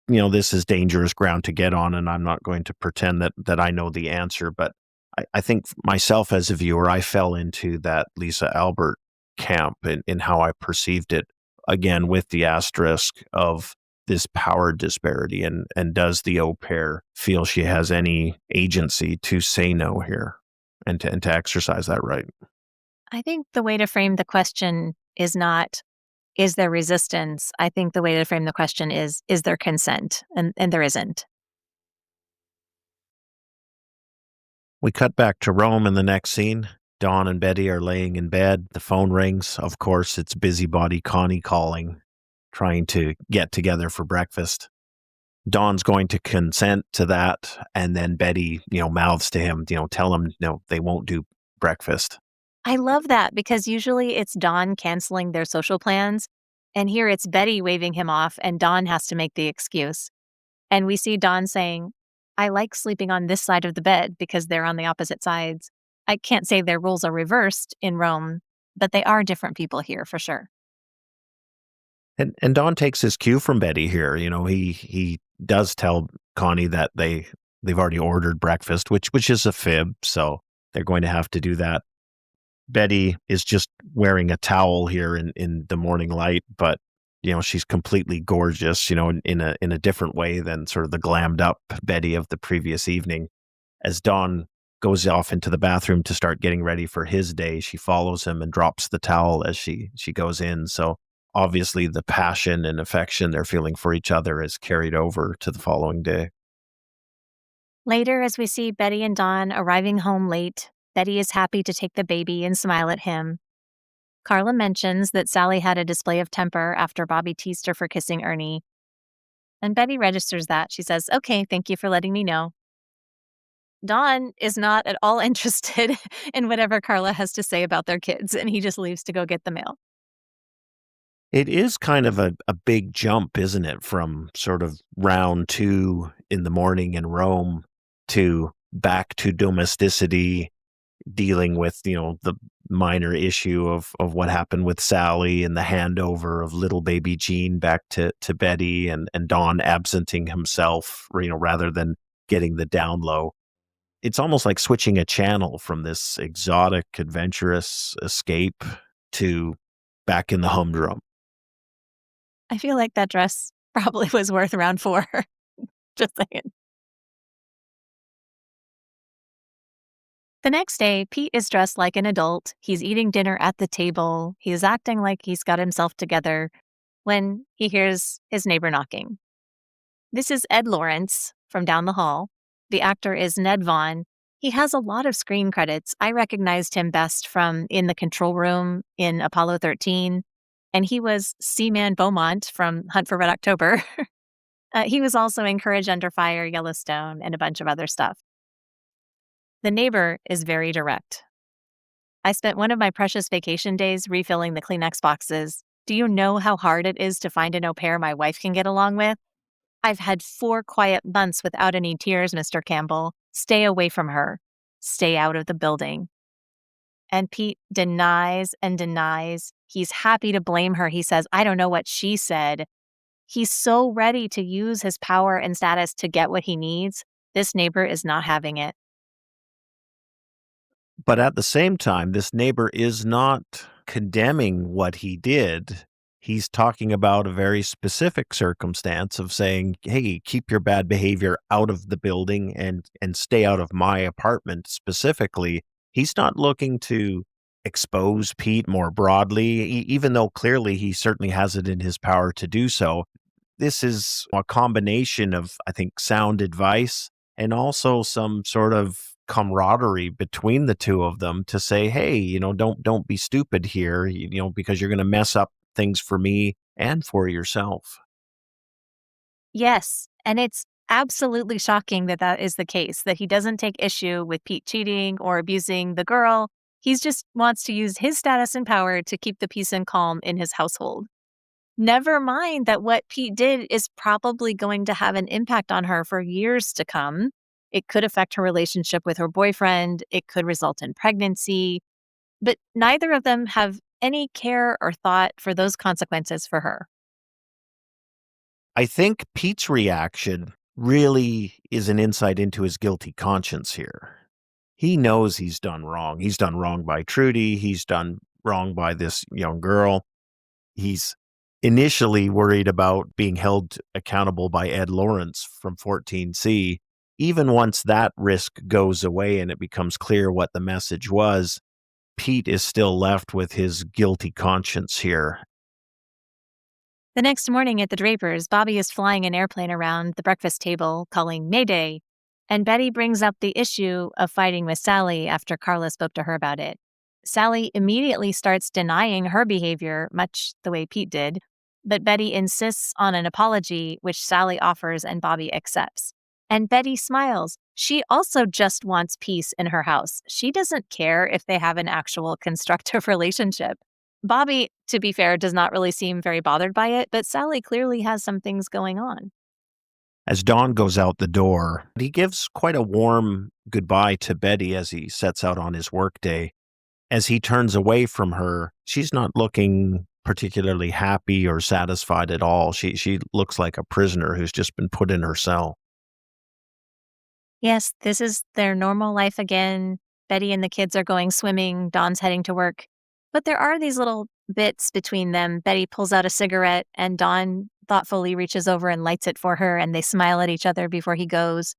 This is dangerous ground to get on, and I'm not going to pretend that I know the answer, but I think myself as a viewer, I fell into that Lisa Albert camp in how I perceived it, again, with the asterisk of this power disparity. And does the au pair feel she has any agency to say no here and to exercise that right? I think the way to frame the question is not, is there resistance? I think the way to frame the question is there consent? And there isn't. We cut back to Rome in the next scene. Dawn and Betty are laying in bed. The phone rings. Of course, it's busybody Connie calling, trying to get together for breakfast. Dawn's going to consent to that, and then Betty, mouths to him, tell him, they won't do breakfast. I love that because usually it's Dawn canceling their social plans, and here it's Betty waving him off, and Dawn has to make the excuse. And we see Dawn saying, I like sleeping on this side of the bed because they're on the opposite sides. I can't say their roles are reversed in Rome, but they are different people here for sure. And Don takes his cue from Betty here. He does tell Connie that they've already ordered breakfast, which is a fib, so they're going to have to do that. Betty is just wearing a towel here in the morning light, but she's completely gorgeous, in a different way than sort of the glammed up Betty of the previous evening. As Don goes off into the bathroom to start getting ready for his day, she follows him and drops the towel as she goes in. So obviously the passion and affection they're feeling for each other is carried over to the following day. Later, as we see Betty and Don arriving home late, Betty is happy to take the baby and smile at him. Carla mentions that Sally had a display of temper after Bobby teased her for kissing Ernie. And Betty registers that. She says, okay, thank you for letting me know. Don is not at all interested in whatever Carla has to say about their kids, and he just leaves to go get the mail. It is kind of a big jump, isn't it, from sort of round 2 in the morning in Rome to back to domesticity, dealing with, the minor issue of what happened with Sally and the handover of little baby Jean back to Betty and Don absenting himself, rather than getting the down low. It's almost like switching a channel from this exotic, adventurous escape to back in the humdrum. I feel like that dress probably was worth around 4. Just saying. The next day, Pete is dressed like an adult. He's eating dinner at the table. He is acting like he's got himself together when he hears his neighbor knocking. This is Ed Lawrence from down the hall. The actor is Ned Vaughn. He has a lot of screen credits. I recognized him best from In the Control Room in Apollo 13, and he was Seaman Beaumont from Hunt for Red October. He was also in Courage Under Fire, Yellowstone, and a bunch of other stuff. The neighbor is very direct. I spent one of my precious vacation days refilling the Kleenex boxes. Do you know how hard it is to find an au pair my wife can get along with? I've had 4 quiet months without any tears, Mr. Campbell. Stay away from her. Stay out of the building. And Pete denies and denies. He's happy to blame her. He says, I don't know what she said. He's so ready to use his power and status to get what he needs. This neighbor is not having it. But at the same time, this neighbor is not condemning what he did. He's talking about a very specific circumstance of saying, hey, keep your bad behavior out of the building and stay out of my apartment specifically. He's not looking to expose Pete more broadly, even though clearly he certainly has it in his power to do so. This is a combination of, I think, sound advice and also some sort of camaraderie between the two of them to say, hey, don't be stupid here, because you're going to mess up things for me and for yourself. Yes, and it's absolutely shocking that that is the case, that he doesn't take issue with Pete cheating or abusing the girl. He just wants to use his status and power to keep the peace and calm in his household. Never mind that what Pete did is probably going to have an impact on her for years to come. It could affect her relationship with her boyfriend. It could result in pregnancy. But neither of them have any care or thought for those consequences for her. I think Pete's reaction really is an insight into his guilty conscience here. He knows he's done wrong. He's done wrong by Trudy. He's done wrong by this young girl. He's initially worried about being held accountable by Ed Lawrence from 14C. Even once that risk goes away and it becomes clear what the message was, Pete is still left with his guilty conscience here. The next morning at the Drapers, Bobby is flying an airplane around the breakfast table, calling Mayday, and Betty brings up the issue of fighting with Sally after Carla spoke to her about it. Sally immediately starts denying her behavior, much the way Pete did, but Betty insists on an apology, which Sally offers and Bobby accepts. And Betty smiles. She also just wants peace in her house. She doesn't care if they have an actual constructive relationship. Bobby, to be fair, does not really seem very bothered by it, but Sally clearly has some things going on. As Don goes out the door, he gives quite a warm goodbye to Betty as he sets out on his workday. As he turns away from her, she's not looking particularly happy or satisfied at all. She looks like a prisoner who's just been put in her cell. Yes, this is their normal life again. Betty and the kids are going swimming. Don's heading to work. But there are these little bits between them. Betty pulls out a cigarette and Don thoughtfully reaches over and lights it for her, and they smile at each other before he goes.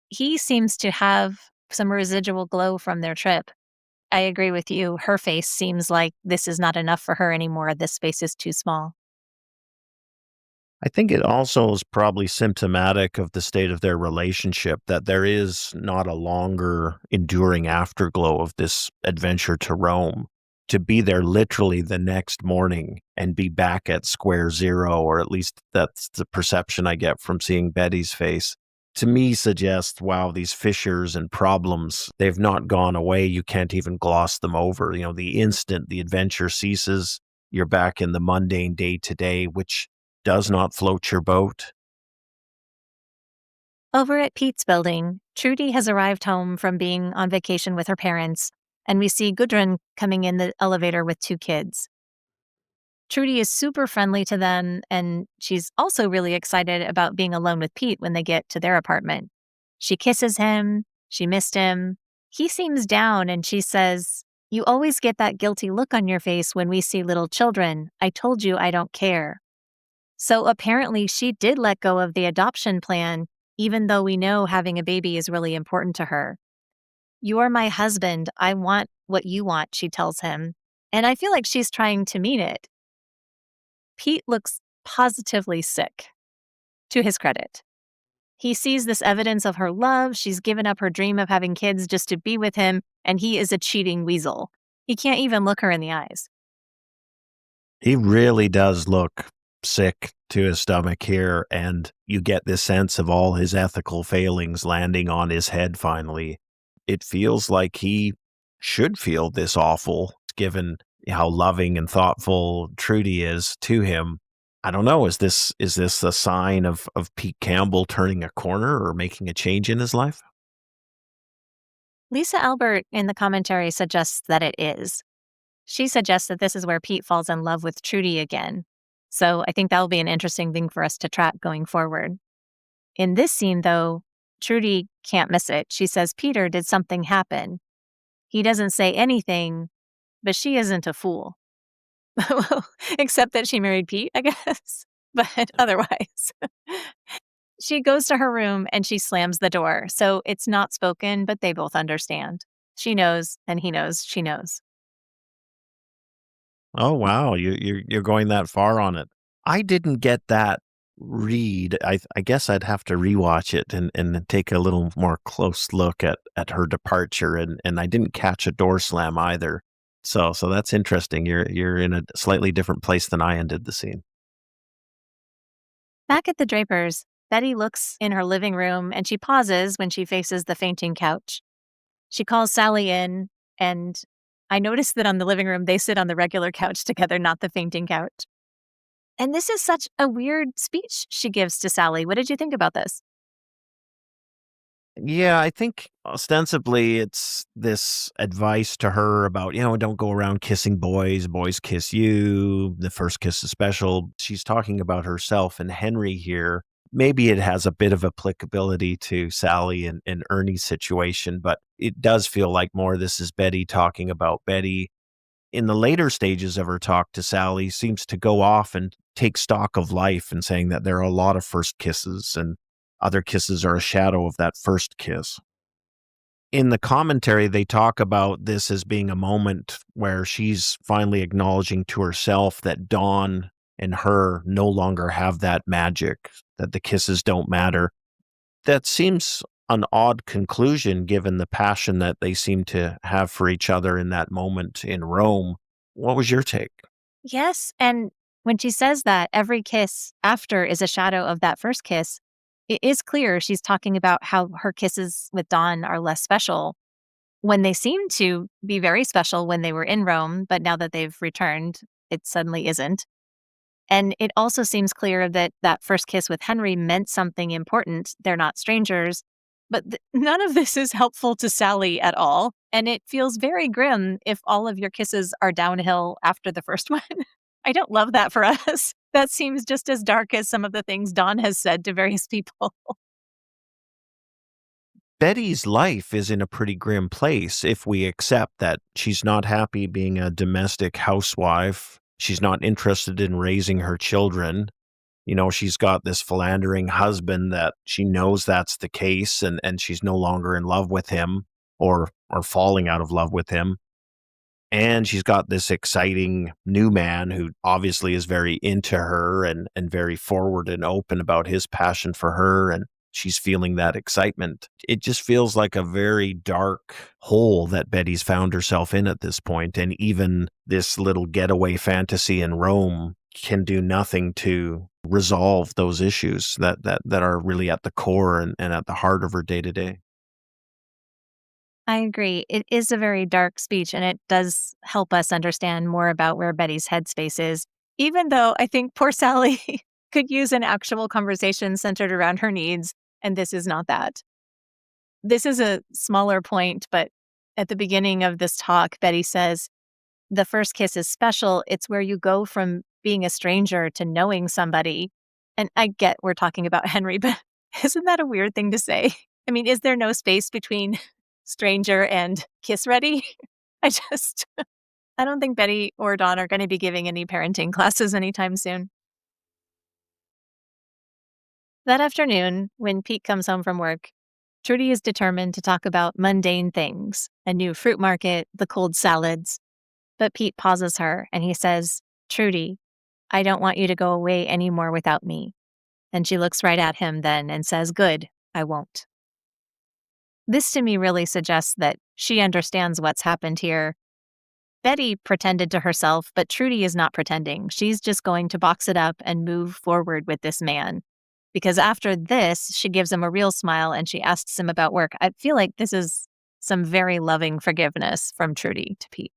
He seems to have some residual glow from their trip. I agree with you. Her face seems like this is not enough for her anymore. This space is too small. I think it also is probably symptomatic of the state of their relationship that there is not a longer enduring afterglow of this adventure to Rome. To be there literally the next morning and be back at square zero, or at least that's the perception I get from seeing Betty's face, to me suggests, wow, these fissures and problems, they've not gone away. You can't even gloss them over. The instant the adventure ceases, you're back in the mundane day to day, which does not float your boat. Over at Pete's building, Trudy has arrived home from being on vacation with her parents, and we see Gudrun coming in the elevator with two kids. Trudy is super friendly to them, and she's also really excited about being alone with Pete when they get to their apartment. She kisses him, she missed him. He seems down, and she says, "You always get that guilty look on your face when we see little children. I told you I don't care." So apparently, she did let go of the adoption plan, even though we know having a baby is really important to her. "You're my husband. I want what you want," she tells him. And I feel like she's trying to mean it. Pete looks positively sick, to his credit. He sees this evidence of her love. She's given up her dream of having kids just to be with him, and he is a cheating weasel. He can't even look her in the eyes. He really does look sick to his stomach here, and you get this sense of all his ethical failings landing on his head finally. It feels like he should feel this awful, given how loving and thoughtful Trudy is to him. I don't know, is this a sign of Pete Campbell turning a corner or making a change in his life? Lisa Albert in the commentary suggests that it is. She suggests that this is where Pete falls in love with Trudy again. So I think that'll be an interesting thing for us to track going forward. In this scene, though, Trudy can't miss it. She says Peter did something happen. He doesn't say anything, but she isn't a fool. Well, except that she married Pete, I guess. But otherwise, she goes to her room and she slams the door. So it's not spoken, but they both understand. She knows, and he knows she knows. Oh, wow, you're going that far on it. I didn't get that read. I guess I'd have to rewatch it and take a little more close look at her departure, and I didn't catch a door slam either. So that's interesting. You're in a slightly different place than I ended the scene. Back at the Drapers, Betty looks in her living room and she pauses when she faces the fainting couch. She calls Sally in, and I noticed that on the living room, they sit on the regular couch together, not the fainting couch. And this is such a weird speech she gives to Sally. What did you think about this? Yeah, I think ostensibly it's this advice to her about, don't go around kissing boys. Boys kiss you. The first kiss is special. She's talking about herself and Henry here. Maybe it has a bit of applicability to Sally and Ernie's situation, but it does feel like more this is Betty talking about Betty. In the later stages of her talk to Sally, seems to go off and take stock of life and saying that there are a lot of first kisses and other kisses are a shadow of that first kiss. In the commentary, they talk about this as being a moment where she's finally acknowledging to herself that Dawn and her no longer have that magic, that the kisses don't matter. That seems an odd conclusion given the passion that they seem to have for each other in that moment in Rome. What was your take? Yes. And when she says that every kiss after is a shadow of that first kiss, it is clear she's talking about how her kisses with Dawn are less special when they seem to be very special when they were in Rome, but now that they've returned, it suddenly isn't. And it also seems clear that that first kiss with Henry meant something important. They're not strangers. But none of this is helpful to Sally at all. And it feels very grim if all of your kisses are downhill after the first one. I don't love that for us. That seems just as dark as some of the things Dawn has said to various people. Betty's life is in a pretty grim place if we accept that she's not happy being a domestic housewife. She's not interested in raising her children. She's got this philandering husband that she knows that's the case, and she's no longer in love with him or falling out of love with him. And she's got this exciting new man who obviously is very into her and very forward and open about his passion for her. And she's feeling that excitement. It just feels like a very dark hole that Betty's found herself in at this point. And even this little getaway fantasy in Rome can do nothing to resolve those issues that are really at the core and at the heart of her day to day. I agree. It is a very dark speech, and it does help us understand more about where Betty's headspace is, even though I think poor Sally could use an actual conversation centered around her needs, and this is not that. This is a smaller point, but at the beginning of this talk, Betty says, the first kiss is special. It's where you go from being a stranger to knowing somebody. And I get we're talking about Henry, but isn't that a weird thing to say? I mean, is there no space between stranger and kiss ready? I just, I don't think Betty or Dawn are going to be giving any parenting classes anytime soon. That afternoon, when Pete comes home from work, Trudy is determined to talk about mundane things, a new fruit market, the cold salads. But Pete pauses her and he says, Trudy, I don't want you to go away anymore without me. And she looks right at him then and says, Good, I won't. This to me really suggests that she understands what's happened here. Betty pretended to herself, but Trudy is not pretending. She's just going to box it up and move forward with this man. Because after this, she gives him a real smile and she asks him about work. I feel like this is some very loving forgiveness from Trudy to Pete.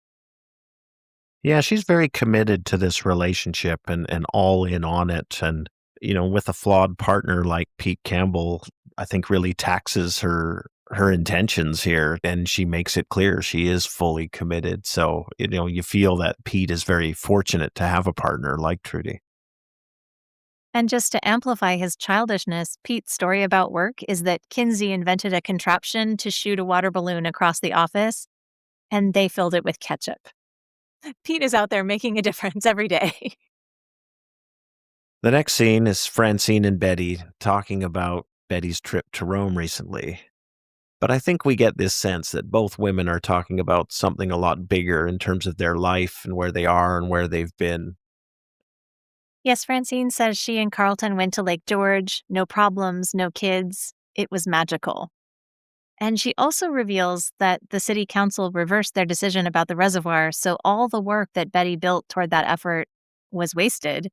Yeah, she's very committed to this relationship and all in on it. And, with a flawed partner like Pete Campbell, I think really taxes her intentions here. And she makes it clear she is fully committed. So, you feel that Pete is very fortunate to have a partner like Trudy. And just to amplify his childishness, Pete's story about work is that Kinsey invented a contraption to shoot a water balloon across the office, and they filled it with ketchup. Pete is out there making a difference every day. The next scene is Francine and Betty talking about Betty's trip to Rome recently. But I think we get this sense that both women are talking about something a lot bigger in terms of their life and where they are and where they've been. Yes, Francine says she and Carlton went to Lake George, no problems, no kids. It was magical. And she also reveals that the city council reversed their decision about the reservoir, so all the work that Betty built toward that effort was wasted,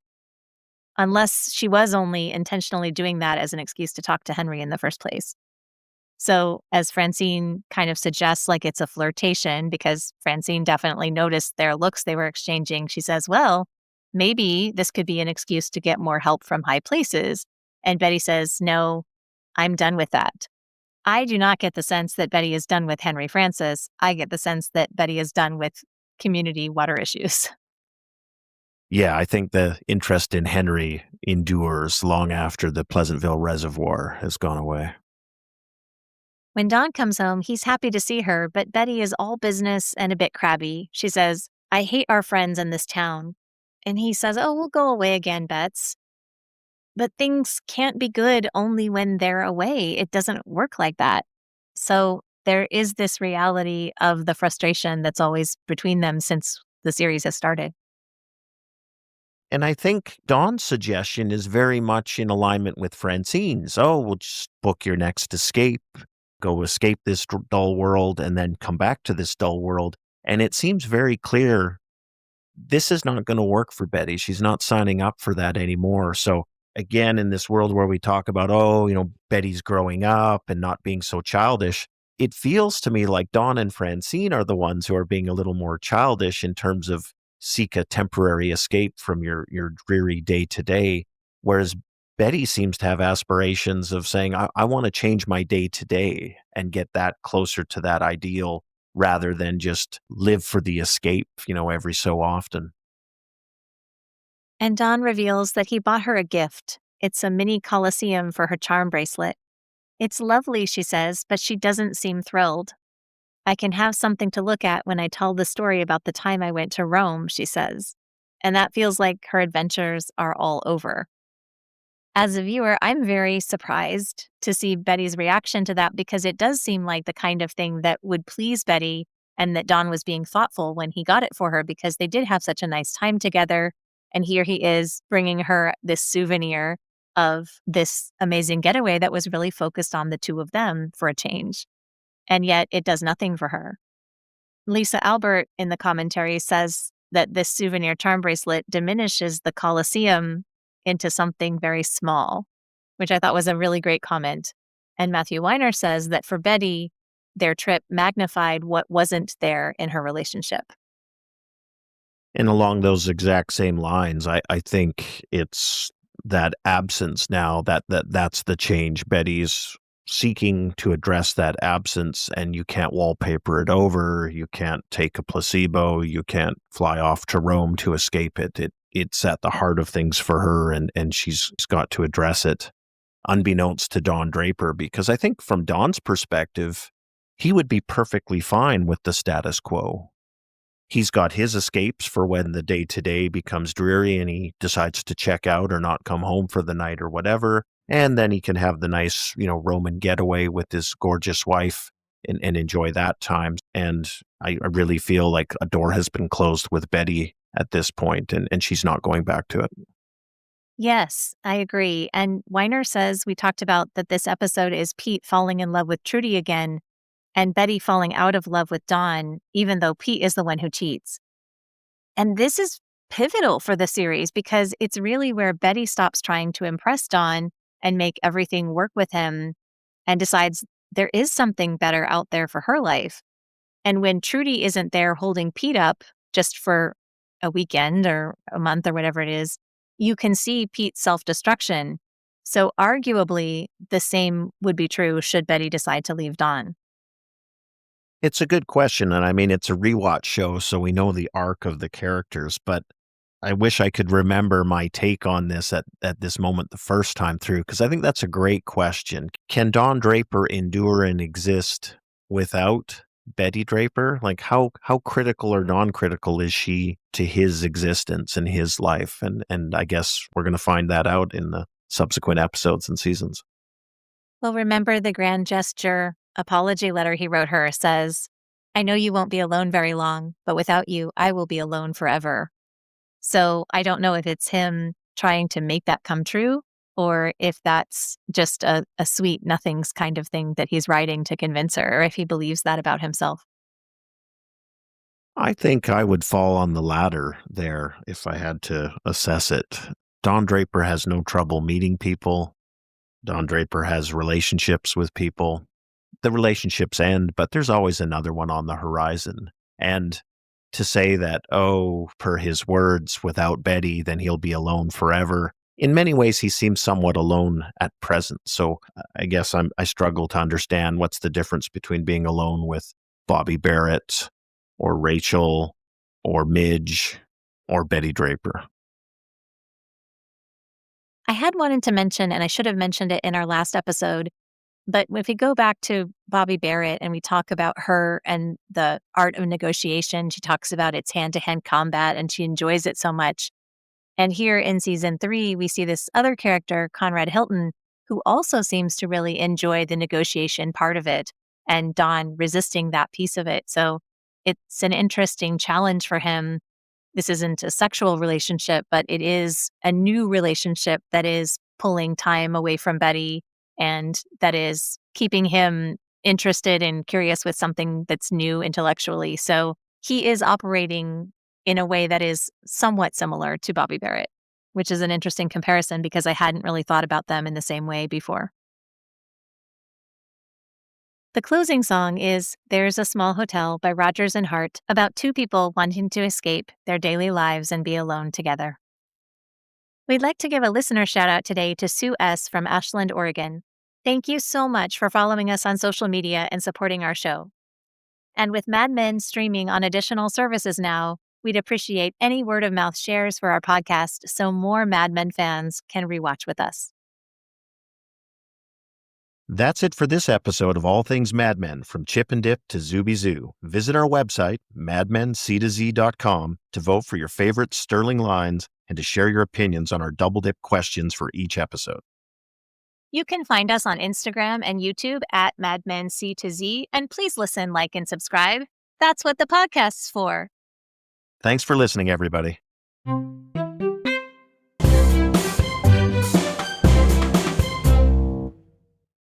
unless she was only intentionally doing that as an excuse to talk to Henry in the first place. So, as Francine kind of suggests, like it's a flirtation, because Francine definitely noticed their looks they were exchanging. She says, well, maybe this could be an excuse to get more help from high places. And Betty says, no, I'm done with that. I do not get the sense that Betty is done with Henry Francis. I get the sense that Betty is done with community water issues. Yeah, I think the interest in Henry endures long after the Pleasantville Reservoir has gone away. When Dawn comes home, he's happy to see her, but Betty is all business and a bit crabby. She says, I hate our friends in this town. And he says, oh, we'll go away again, Bets. But things can't be good only when they're away. It doesn't work like that. So there is this reality of the frustration that's always between them since the series has started. And I think Dawn's suggestion is very much in alignment with Francine's. Oh, we'll just book your next escape, go escape this dull world, and then come back to this dull world. And it seems very clear this is not going to work for Betty. She's not signing up for that anymore. So again, in this world where we talk about, oh, Betty's growing up and not being so childish, it feels to me like Dawn and Francine are the ones who are being a little more childish in terms of seek a temporary escape from your dreary day to day. Whereas Betty seems to have aspirations of saying, I want to change my day to day and get that closer to that ideal rather than just live for the escape, every so often. And Dawn reveals that he bought her a gift. It's a mini coliseum for her charm bracelet. It's lovely, she says, but she doesn't seem thrilled. I can have something to look at when I tell the story about the time I went to Rome, she says. And that feels like her adventures are all over. As a viewer, I'm very surprised to see Betty's reaction to that because it does seem like the kind of thing that would please Betty and that Don was being thoughtful when he got it for her because they did have such a nice time together. And here he is bringing her this souvenir of this amazing getaway that was really focused on the two of them for a change. And yet it does nothing for her. Lisa Albert in the commentary says that this souvenir charm bracelet diminishes the Colosseum into something very small, which I thought was a really great comment. And Matthew Weiner says that for Betty, their trip magnified what wasn't there in her relationship. And along those exact same lines, I think it's that absence now that's the change. Betty's seeking to address that absence, and you can't wallpaper it over. You can't take a placebo. You can't fly off to Rome to escape it. It's at the heart of things for her, and she's got to address it, unbeknownst to Don Draper, because I think from Don's perspective, he would be perfectly fine with the status quo. He's got his escapes for when the day-to-day becomes dreary and he decides to check out or not come home for the night or whatever. And then he can have the nice, Roman getaway with his gorgeous wife and enjoy that time. And I really feel like a door has been closed with Betty at this point, and she's not going back to it. Yes, I agree. And Weiner says we talked about that this episode is Pete falling in love with Trudy again and Betty falling out of love with Don, even though Pete is the one who cheats. And this is pivotal for the series because it's really where Betty stops trying to impress Don and make everything work with him and decides there is something better out there for her life. And when Trudy isn't there holding Pete up just for a weekend or a month or whatever it is, you can see Pete's self-destruction. So arguably, the same would be true should Betty decide to leave Don. It's a good question, and I mean, it's a rewatch show, so we know the arc of the characters, but I wish I could remember my take on this at this moment the first time through, because I think that's a great question. Can Don Draper endure and exist without Betty Draper? Like, how critical or non-critical is she to his existence and his life? And I guess we're going to find that out in the subsequent episodes and seasons. Well, remember the grand gesture apology letter he wrote her says, I know you won't be alone very long, but without you, I will be alone forever. So I don't know if it's him trying to make that come true or if that's just a sweet nothings kind of thing that he's writing to convince her, or if he believes that about himself. I think I would fall on the latter there if I had to assess it. Don Draper has no trouble meeting people. Don Draper has relationships with people. The relationships end, but there's always another one on the horizon. And to say that, oh, per his words, without Betty, then he'll be alone forever. In many ways, he seems somewhat alone at present. So I guess I struggle to understand what's the difference between being alone with Bobby Barrett or Rachel or Midge or Betty Draper. I had wanted to mention, and I should have mentioned it in our last episode, but if we go back to Bobby Barrett and we talk about her and the art of negotiation, she talks about its hand-to-hand combat and she enjoys it so much. And here in season 3, we see this other character, Conrad Hilton, who also seems to really enjoy the negotiation part of it and Don resisting that piece of it. So it's an interesting challenge for him. This isn't a sexual relationship, but it is a new relationship that is pulling time away from Betty and that is keeping him interested and curious with something that's new intellectually. So he is operating in a way that is somewhat similar to Bobby Barrett, which is an interesting comparison because I hadn't really thought about them in the same way before. The closing song is There's a Small Hotel by Rodgers and Hart, about two people wanting to escape their daily lives and be alone together. We'd like to give a listener shout out today to Sue S. from Ashland, Oregon. Thank you so much for following us on social media and supporting our show. And with Mad Men streaming on additional services now, we'd appreciate any word of mouth shares for our podcast so more Mad Men fans can rewatch with us. That's it for this episode of All Things Mad Men, from Chip and Dip to Zooby Zoo. Visit our website, madmenctozee.com, to vote for your favorite Sterling lines and to share your opinions on our double dip questions for each episode. You can find us on Instagram and YouTube at MadmenC2Z, and please listen, like, and subscribe. That's what the podcast's for. Thanks for listening, everybody.